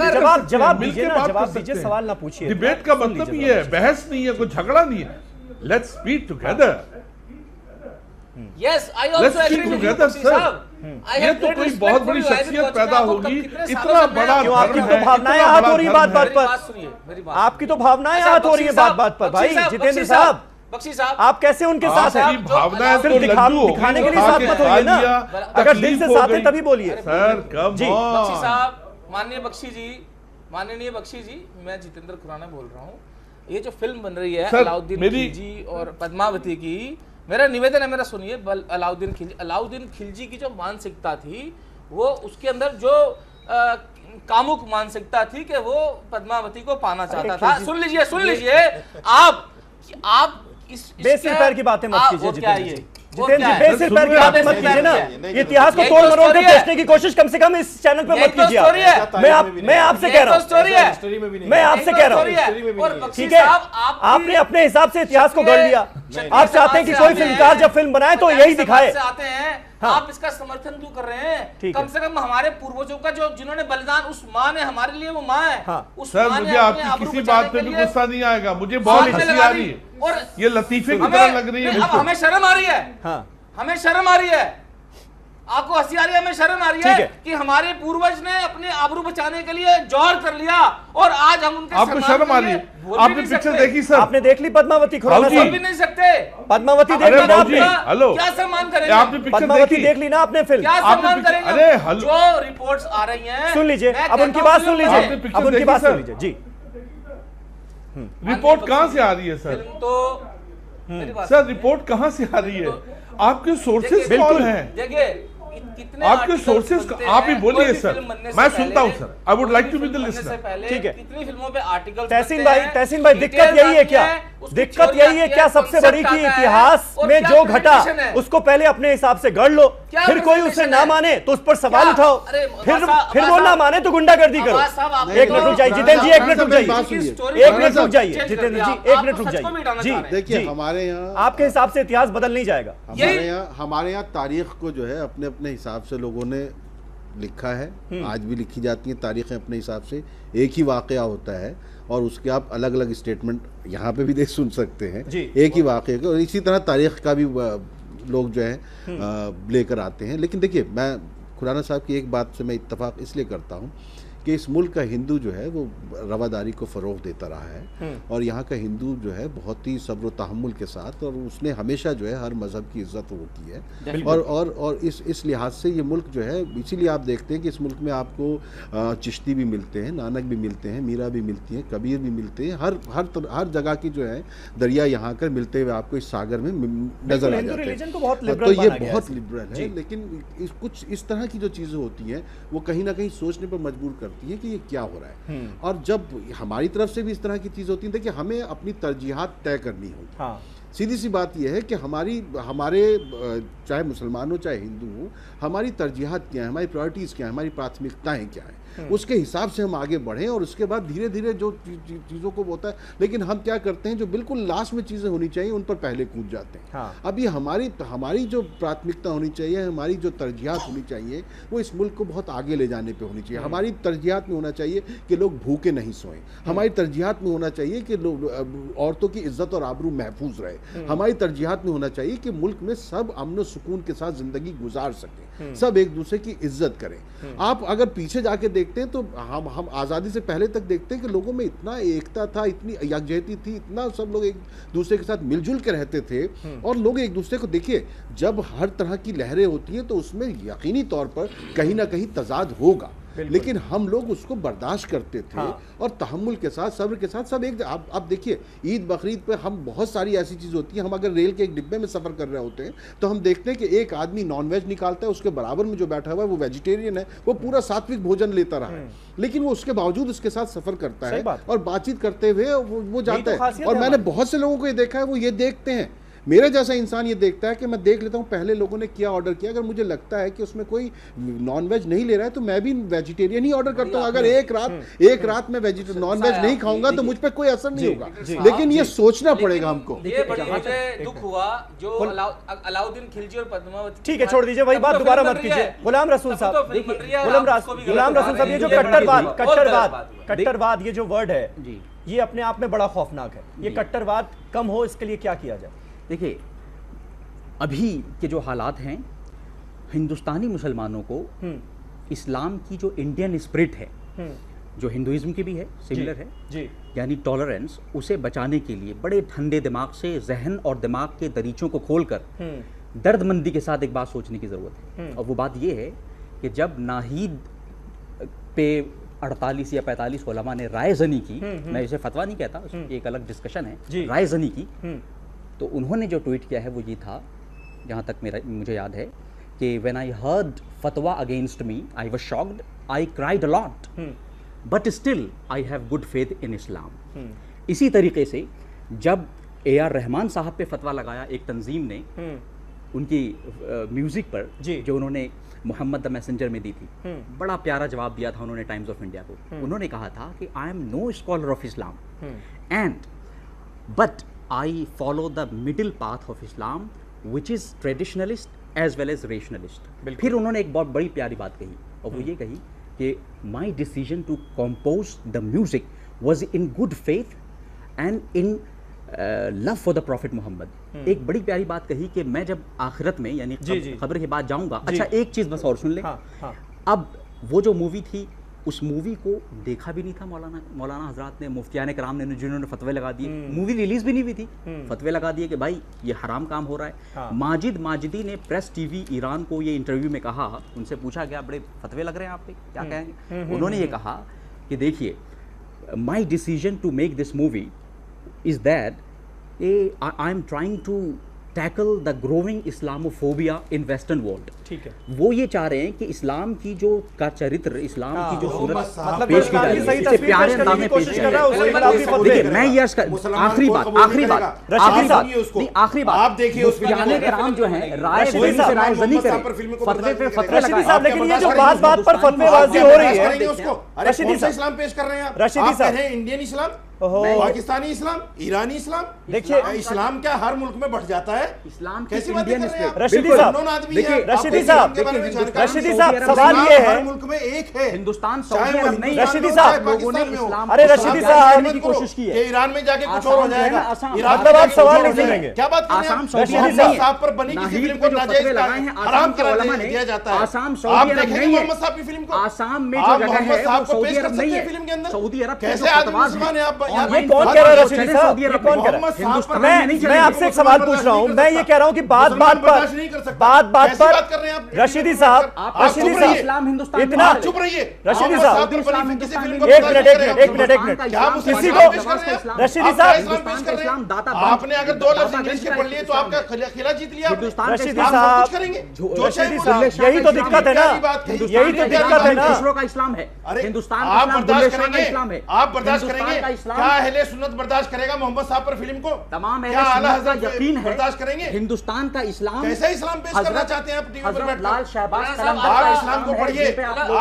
S1: जवाब दीजिए ना, जवाब दीजिए, सवाल ना पूछिए।
S8: डिबेट का मतलब ये है, बहस नहीं है, कोई झगड़ा नहीं है। Let's speak together.
S9: Yes, I also agree with you Bakshi साहब।
S8: ये तो कोई बहुत बड़ी शख्सियत पैदा होगी, इतना बड़ा
S1: क्यों आपकी तो भावनाएं हाथ हो रही है बात बात पर, आपकी तो भावनाएं हाथ हो रही है बात बात पर। भाई जितेंद्र साहब,
S9: बख्शी साहब,
S1: आप कैसे उनके साथ हैं?
S8: भावनाएं
S1: सिर्फ दिखाने के लिए साथ मत होइए ना, अगर दिल से साथ है तभी बोलिए।
S8: सर कम
S1: जी
S9: बख्शी साहब, माननीय बख्शी जी, मैं जितेंद्र खुराना बोल रहा हूँ। ये जो फिल्म बन रही है अलाउद्दीन खिलजी और पद्मावती की, मेरा निवेदन है, मेरा सुनिए। अलाउद्दीन खिलजी की जो मानसिकता थी, वो उसके अंदर जो कामुक मानसिकता थी कि वो पद्मावती को पाना चाहता था। सुन लीजिए आप इस
S1: बेसिर पैर की बातें मत कीजिए जितेंद्र जी, बेसिर पैर की
S9: क्या
S1: बातें मत
S9: बेसिर
S1: कीजिए ना।
S9: पैर की है?
S1: इतिहास को
S9: यही
S1: तोड़
S9: तो
S1: मरोड़ के
S9: स्टोरी है।
S1: पूछने की कोशिश कम से कम इस चैनल पे मत कीजिए
S9: स्टोरी है।
S1: आप। मैं आपसे कह रहा हूँ, मैं आपसे कह रहा हूँ, ठीक है, आपने अपने हिसाब से इतिहास को गढ़ लिया। आप चाहते हैं कि कोई फिल्मकार जब फिल्म बनाए तो यही दिखाए।
S9: आते हैं, आप इसका समर्थन क्यों कर रहे हैं? कम से कम हमारे पूर्वजों का जो जिन्होंने बलिदान, उस माँ ने हमारे लिए, वो माँ है। उस
S8: सर
S9: माँ ने
S8: मुझे
S9: अपने
S8: आपकी
S9: आबरू
S8: किसी
S9: बचाने
S8: बात पे
S9: के
S8: भी
S9: लिए
S8: गुस्सा नहीं आएगा, मुझे बहुत
S9: हाथ में
S8: हंसी
S9: लगा
S8: आ
S9: दी।
S8: रही है,
S9: और
S8: ये लतीफे की तरह लग रही है
S9: अब
S8: मुझको।
S9: हमें शर्म आ रही है, हमें शर्म आ रही है। आपको हंसी आ रही है, हमें शर्म आ रही है कि हमारे पूर्वज ने अपने आबरू बचाने के लिए जौहर कर लिया और आज हम उनके
S8: आपको शर्म आ रही है? आपने पिक्चर देखी सर?
S1: आपने देख ली पद्मावती खुराना
S9: बोल भी नहीं सकते।
S1: पद्मावती देख ली ना आपने?
S8: हेलो,
S9: क्या सम्मान करेंगे?
S8: आपने पिक्चर
S1: पद्मावती
S8: देखी?
S1: देख ली ना आपने फिल्म?
S9: क्या सम्मान करेंगे?
S8: अरे हेलो,
S9: जो रिपोर्ट्स आ रही हैं,
S1: सुन लीजिए,
S9: मैं
S1: अब उनकी
S9: कहता
S1: बात
S9: हूं
S1: सुन
S9: फिल्म
S1: लीजिए,
S8: देखी
S1: अब उनकी बात
S8: सर?
S1: सुन लीजिए जी।
S8: रिपोर्ट कहाँ से आ रही है सर?
S9: फिल्म तो मेरी बात
S8: सर रिपोर्ट कहाँ से आ रही है? आपके सोर्सेज कौन हैं?
S9: देखिए कितने
S8: आपके
S9: articles
S8: सोर्सेज
S9: बनते
S8: आप ही
S9: हैं,
S8: बोलिए
S9: कोई भी
S8: सर,
S9: फिल्म बनने से
S8: मैं
S9: पहले,
S8: सुनता हूँ sir. I would like to be the
S9: बनने से
S8: लिसनर।
S9: पहले
S1: ठीक है।
S9: कितनी फिल्मों पे आर्टिकल्स
S1: तहसीन
S9: बनते
S1: भाई,
S9: हैं,
S1: तहसीन भाई, दिक्कत
S9: details
S1: यही है
S9: आती
S1: क्या?
S9: है, उसकी
S1: दिक्कत
S9: theory
S1: यही है
S9: आती
S1: क्या सबसे
S9: concept
S1: बड़ी की
S9: आता है,
S1: इतिहास
S9: और
S1: में
S9: क्या
S1: जो घटा
S9: presentation है?
S1: उसको पहले अपने हिसाब से गढ़ लो,
S9: क्या
S1: फिर कोई उसे
S9: presentation
S1: ना
S9: है?
S1: माने तो उस पर सवाल
S9: क्या?
S1: उठाओ,
S9: अरे,
S1: फिर
S9: अब्बास
S1: वो ना
S9: साहब,
S1: माने तो गुंडागर्दी करो।
S9: अब्बास साहब, आप
S1: एक मिनट रुक जाइए जितेंद्र जी, एक मिनट रुक जाइए,
S9: story
S1: एक
S9: को
S1: मिनट रुक जाइए
S9: change कर
S1: जितेंद्र
S9: दिया।
S1: जी,
S9: आप
S1: एक
S9: तो
S1: मिनट रुक
S9: सच को भी हटाना
S1: जाइए
S9: चाह
S1: जी।
S9: रहे हैं।
S7: देखिए
S1: जी,
S7: हमारे यहाँ
S1: आपके हिसाब से इतिहास बदल नहीं जाएगा।
S7: हमारे यहाँ तारीख को जो है अपने अपने हिसाब से लोगों ने लिखा है, आज भी लिखी जाती हैं तारीखें अपने हिसाब से। एक ही वाकया होता है और उसके आप अलग अलग स्टेटमेंट यहाँ पे भी देख सुन सकते हैं, एक ही वाकये का। और इसी तरह तारीख का भी लोग जो है लेकर आते हैं। लेकिन देखिए, मैं खुराना साहब की एक बात से मैं इत्तेफाक इसलिए करता हूँ कि इस मुल्क का हिंदू जो है वो रवादारी को फ़रोग़ देता रहा है और यहाँ का हिंदू जो है बहुत ही सब्र व तहम्मुल के साथ, और उसने हमेशा जो है हर मज़हब की इज़्ज़त वो की है। और इस लिहाज से ये मुल्क जो है, इसीलिए आप देखते हैं कि इस मुल्क में आपको चिश्ती भी मिलते हैं, नानक भी मिलते हैं, मीरा भी मिलती हैं, कबीर भी मिलते हैं। हर जगह की जो है दरिया यहाँ कर मिलते हुए आपको इस सागर में नज़र आ जाते हैं। तो ये बहुत लिबरल है, लेकिन कुछ इस तरह की जो चीज़ें होती हैं वो कहीं ना कहीं सोचने पर मजबूर करती है कि ये क्या हो रहा है। और जब हमारी तरफ से भी इस तरह की चीज़ होती है कि हमें अपनी तरजीहात तय करनी होगी। सीधी सी बात यह है कि हमारे चाहे मुसलमान हो चाहे हिंदू हो, हमारी तरजीहात क्या है, हमारी प्रायोरिटीज़ क्या है, हमारी प्राथमिकताएं क्या हैं, उसके हिसाब से हम आगे बढ़ें और उसके बाद धीरे धीरे जो चीज़ों को होता है। लेकिन हम क्या करते हैं, जो बिल्कुल लास्ट में चीज़ें होनी चाहिए उन पर पहले कूद जाते हैं। अभी हमारी जो प्राथमिकता होनी चाहिए, हमारी जो तरजीहात होनी चाहिए, वो इस मुल्क को बहुत आगे ले जाने पर होनी चाहिए। हमारी तरजीहात में होना चाहिए कि लोग भूखे नहीं सोएं, हमारी तरजीहात में होना चाहिए कि औरतों की इज्जत और आबरू महफूज रहे, हमारी तरजीहात में होना चाहिए कि मुल्क में सब अमन सुकून के साथ ज़िंदगी गुजार सकें, सब एक दूसरे की इज्जत करें। आप अगर पीछे जाके देखते हैं तो हम आज़ादी से पहले तक देखते हैं कि लोगों में इतना एकता था, इतनी यकजहती थी, इतना सब लोग एक दूसरे के साथ मिलजुल के रहते थे। और लोग एक दूसरे को, देखिए जब हर तरह की लहरें होती हैं तो उसमें यकीनी तौर पर कहीं ना कहीं तजाद होगा, लेकिन हम लोग उसको बर्दाश्त करते थे और तहम्मुल के साथ, सब्र के साथ सब एक। आप देखिए ईद बकरीद पे हम बहुत सारी ऐसी चीज़ होती है, हम अगर रेल के एक डिब्बे में सफ़र कर रहे होते हैं तो हम देखते हैं कि एक आदमी नॉन वेज निकालता है, उसके बराबर में जो बैठा हुआ है वो वेजिटेरियन है, वो पूरा सात्विक भोजन लेता रहा है, लेकिन वो उसके बावजूद उसके साथ सफ़र करता है और बातचीत करते हुए वो जाता है। और मैंने बहुत से लोगों को ये देखा है, वो ये देखते हैं मेरे जैसा इंसान ये देखता है कि मैं देख लेता हूँ पहले लोगों ने क्या ऑर्डर किया, अगर मुझे लगता है कि उसमें कोई नॉन वेज नहीं ले रहा है तो मैं भी वेजिटेरियन ही ऑर्डर करता हूँ। अगर एक रात में नॉन वेज नहीं खाऊंगा तो मुझ पर कोई असर नहीं होगा, लेकिन ये सोचना पड़ेगा हमको।
S9: ये बड़ी मुझे दुख हुआ जो अलाउद्दीन खिलजी और पद्मावती।
S1: ठीक है, छोड़ दीजिए, वही बात दोबारा मत कीजिए। गुलाम रसूल साहब, गुलाम रसूल साहब, ये जो कट्टरवाद ये जो वर्ड है ये अपने आप में बड़ा खौफनाक है। ये कट्टरवाद कम हो इसके लिए क्या किया जाए?
S5: देखिए, अभी के जो हालात हैं, हिंदुस्तानी मुसलमानों को इस्लाम की जो इंडियन स्पिरिट है, जो हिंदुइज्म की भी है, सिमिलर है जी, यानी टॉलरेंस, उसे बचाने के लिए बड़े ठंडे दिमाग से जहन और दिमाग के दरीचों को खोलकर दर्दमंदी के साथ एक बात सोचने की जरूरत है। और वो बात ये है कि जब नाहीद पे 48 या 45 उलमा ने राय जनी की, मैं इसे फतवा नहीं कहता, एक अलग डिस्कशन है, राय जनी की, तो उन्होंने जो ट्वीट किया है वो ये था, जहाँ तक मुझे याद है, कि व्हेन आई हर्ड फतवा against me I was shocked, I cried a lot, but still I have good faith in Islam. इसी तरीके से जब AR रहमान साहब पे फतवा लगाया एक तंजीम ने, उनकी म्यूजिक पर जो उन्होंने मोहम्मद द मैसेंजर में दी थी, बड़ा प्यारा जवाब दिया था उन्होंने टाइम्स ऑफ इंडिया को। उन्होंने कहा था कि I am no scholar of Islam and but I follow the middle path of Islam which is traditionalist as well as rationalist. फिर उन्होंने एक बहुत बड़ी प्यारी बात कही, और वो ये कही कि my decision to compose the music was in good faith and in love for the prophet Muhammad. एक बड़ी प्यारी बात कही कि मैं जब आखिरत में यानी खबर के बाद जाऊंगा, अच्छा एक चीज बस और सुन ले, अब वो जो मूवी थी उस मूवी को देखा भी नहीं था मौलाना हजरात ने, मुफ्तियान कराम ने, जिन्होंने फतवे लगा दिए, मूवी रिलीज भी नहीं हुई थी, फतवे लगा दिए कि भाई ये हराम काम हो रहा है। माजिद माजिदी ने प्रेस टीवी ईरान को ये इंटरव्यू में कहा, उनसे पूछा गया बड़े फतवे लग रहे हैं आप पे, क्या कहेंगे? उन्होंने ये कहा कि देखिए, my decision to make this movie is that I am trying to tackle the growing Islamophobia in Western world। ठीक है, वो ये चाह रहे हैं कि इस्लाम की जो का चरित्र, इस्लाम की जो सूरत पेश की जा रही है, इसे प्यारे अंदाज में पेश किया जाए। देखिए, मैं ये आखिरी बात आप देखिए, मुफ्तियाने कराम जो हैं राय जनी से राय जनी करें, फतवे पे फतवे लगाएं,
S1: लेकिन ये जो बात पर फतवेबाजी हो रही है,
S4: रशीदी साहब इस्लाम पेश कर रहे हैं, आप
S1: रशीदी साहब
S4: इंडियन इस्लाम, पाकिस्तानी इस्लाम, ईरानी इस्लाम,
S1: देखिए
S4: इस्लाम क्या हर मुल्क में बढ़ जाता है?
S5: इस्लाम
S4: कैसी बात कर रहे हैं?
S1: रशीदी साहब, रशीदी साहब, सवाल ये है,
S4: हर मुल्क में एक है,
S5: हिंदुस्तान सऊदी अरब नहीं,
S1: रशीदी साहब,
S5: लोगों ने इस्लाम,
S1: अरे रशीदी साहब
S5: की कोशिश की है,
S4: ईरान में जाके कुछ और हो जाएगा,
S1: मतलब आप सवाल नहीं सुनेंगे,
S4: क्या बात कर रहे हैं?
S5: आसाम सऊदी अरब नहीं है,
S4: साहब पर बनी किसी फिल्म को नाजायज हराम करा दिया जाता है।
S5: आसाम सऊदी अरब नहीं है,
S4: मोहम्मद साहब की फिल्म को,
S5: आसाम में जो जगह है वो सऊदी अरब नहीं है,
S4: फिल्म के अंदर
S5: सऊदी अरब
S4: कैसे आदमी मुसलमान है? आप
S1: ये कौन कह रहा है रशीदी साहब? ये कौन कह रहा है? मैं आपसे एक सवाल पूछ रहा हूं, मैं ये कह रहा हूं कि बात बात पर रशीदी साहब,
S5: इस्लाम हिंदुस्तान
S1: इतना
S4: चुप रहिए,
S1: रशीदी साहब, एक मिनट, किसी को रशीदी साहब,
S4: आपने अगर 2 लफ्ज इंग्लिश के पढ़ लिए तो आपका खिला जीत लिया।
S1: रशीदी साहब, यही तो दिक्कत है ना, यही तो दिक्कत है ना,
S5: दूसरों का इस्लाम है, हिंदुस्तान का
S4: आप बर्दाश्त
S5: इस्लाम
S4: करेंगे, आप बर्दाश्त करेंगे? क्या अहले सुन्नत बर्दाश्त करेगा मोहम्मद साहब पर फिल्म को?
S5: तमाम
S4: क्या आला
S5: का
S4: हज़रत
S5: यकीन है
S4: बर्दाश्त करेंगे?
S5: हिंदुस्तान का इस्लाम
S4: कैसे इस्लाम पेश करना चाहते हैं आप टीवी पर बैठकर?
S5: लाल शहबाज
S4: आप इस्लाम को पढ़िए,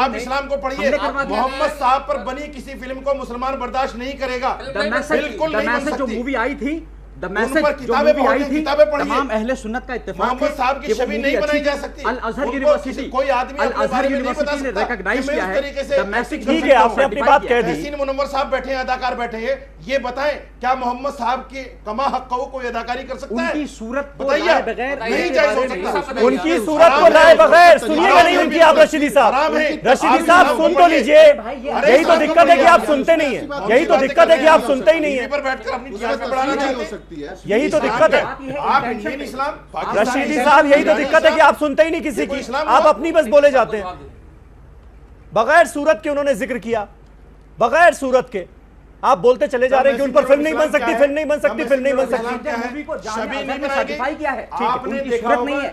S4: आप इस्लाम को पढ़िए, मोहम्मद साहब पर बनी किसी फिल्म को मुसलमान बर्दाश्त नहीं करेगा, बिल्कुल नहीं बन सकती।
S5: जो मूवी आई थी, द मैसेज जो
S4: किताबें
S5: मूवी आई थी,
S4: पढ़िए,
S5: तमाम अहले सुन्नत का इत्तेफाक
S4: मोहम्मद साहब की छवि नहीं बनाई जा सकती।
S5: अल अजहर यूनिवर्सिटी,
S4: कोई आदमी
S5: अल अजहर यूनिवर्सिटी ने रिकॉग्नाइज किया है द मैसेज।
S1: ठीक है, आपने अपनी बात कह दी।
S4: यासीन मुनव्वर साहब बैठे हैं, अदाकार बैठे हैं, ये बताएं क्या मोहम्मद साहब के कमा हक कोई अदाकारी कर सकता है?
S5: उनकी सूरत को
S4: बताइए,
S5: लाए बगैर
S4: नहीं जायज हो सकता।
S1: उनकी सूरत को लाए बगैर, सुनिएगा नहीं उनकी आप रशीदी साहब, रशीदी साहब सुन तो लीजिए, यही तो दिक्कत है कि आप सुनते नहीं है, यही तो दिक्कत है कि आप सुनते ही नहीं है,
S4: पर बैठकर अपनी टीआरपी बढ़ाना चाहते हैं,
S1: यही तो दिक्कत है।
S4: आप इंडियन इस्लाम,
S1: रशीदी साहब, यही तो दिक्कत है कि आप सुनते ही नहीं किसी की, आप अपनी बस बोले जाते हैं। बगैर सूरत के उन्होंने जिक्र किया, बगैर सूरत के आप बोलते चले जा रहे हैं कि उन पर फिल्म नहीं बन सकती, फिल्म नहीं बन सकती, फिल्म नहीं बन सकती।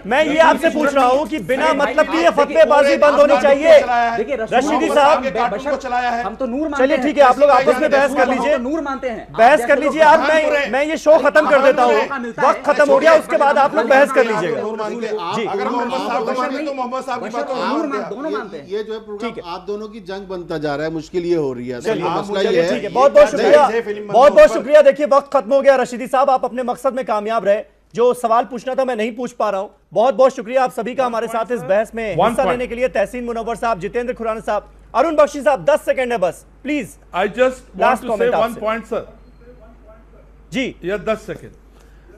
S1: मैं ये आपसे पूछ रहा हूँ कि बिना मतलब की ये फतवेबाजी बंद होनी चाहिए। रशीदी साहब,
S5: हम तो नूर
S1: चलिए ठीक है, आप लोग आपस में बहस कर लीजिए,
S5: नूर मानते हैं,
S1: बहस कर लीजिए आप। मैं ये शो खत्म कर देता हूँ, वक्त खत्म हो गया, उसके बाद आप लोग बहस कर लीजिएगा जी।
S7: अगर मोहम्मद साहब
S5: तो मोहम्मद साहब की बात दोनों मानते हैं।
S7: ये जो है प्रोग्राम आप दोनों की जंग बनता जा रहा है, मुश्किल ये हो रही है। मसला ये
S1: ठीक है, बहुत बहुत शुक्रिया, बहुत बहुत शुक्रिया। देखिए वक्त खत्म हो गया। रशीदी साहब, आप अपने मकसद में कामयाब रहे। जो सवाल पूछना था मैं नहीं पूछ पा रहा हूं। बहुत बहुत शुक्रिया आप सभी का हमारे साथ इस बहस में हिस्सा लेने के लिए। तहसीन मुनव्वर साहब, जितेंद्र खुराना साहब, अरुण बख्शी साहब, 10 सेकंड है बस, please.
S8: I just want to say one point sir
S1: ji,
S8: या 10 सेकंड।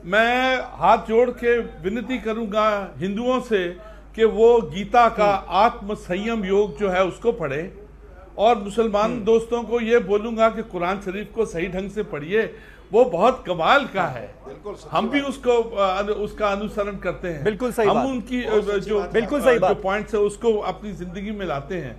S8: मैं हाथ जोड़ के विनती करूंगा हिंदुओं से कि वो गीता का आत्म संयम योग जो है उसको पढ़े, और मुसलमान दोस्तों को ये बोलूंगा कि कुरान शरीफ को सही ढंग से पढ़िए, वो बहुत कमाल का है। हम भी उसका अनुसरण करते हैं,
S1: बिल्कुल सही
S8: हम
S1: बात।
S8: उनकी जो
S1: बिल्कुल सही बात,
S8: जो पॉइंट्स है उसको अपनी जिंदगी में लाते हैं।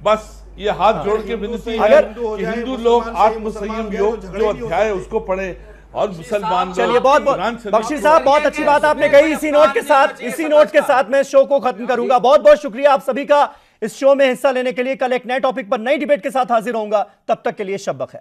S8: बस ये हाथ जोड़ के विनती है
S1: अगर
S8: कि हिंदू लोग आत्म संयम योग जो अध्याय है उसको पढ़े, और मुसलमान।
S1: चलिए बहुत बहुत बख्शी साहब, बहुत अच्छी बात आपने कही। इसी नोट के साथ मैं शो को खत्म करूंगा। बहुत बहुत शुक्रिया आप सभी का इस शो में हिस्सा लेने के लिए। कल एक नए टॉपिक पर नई डिबेट के साथ हाजिर होऊंगा, तब तक के लिए शब बखैर।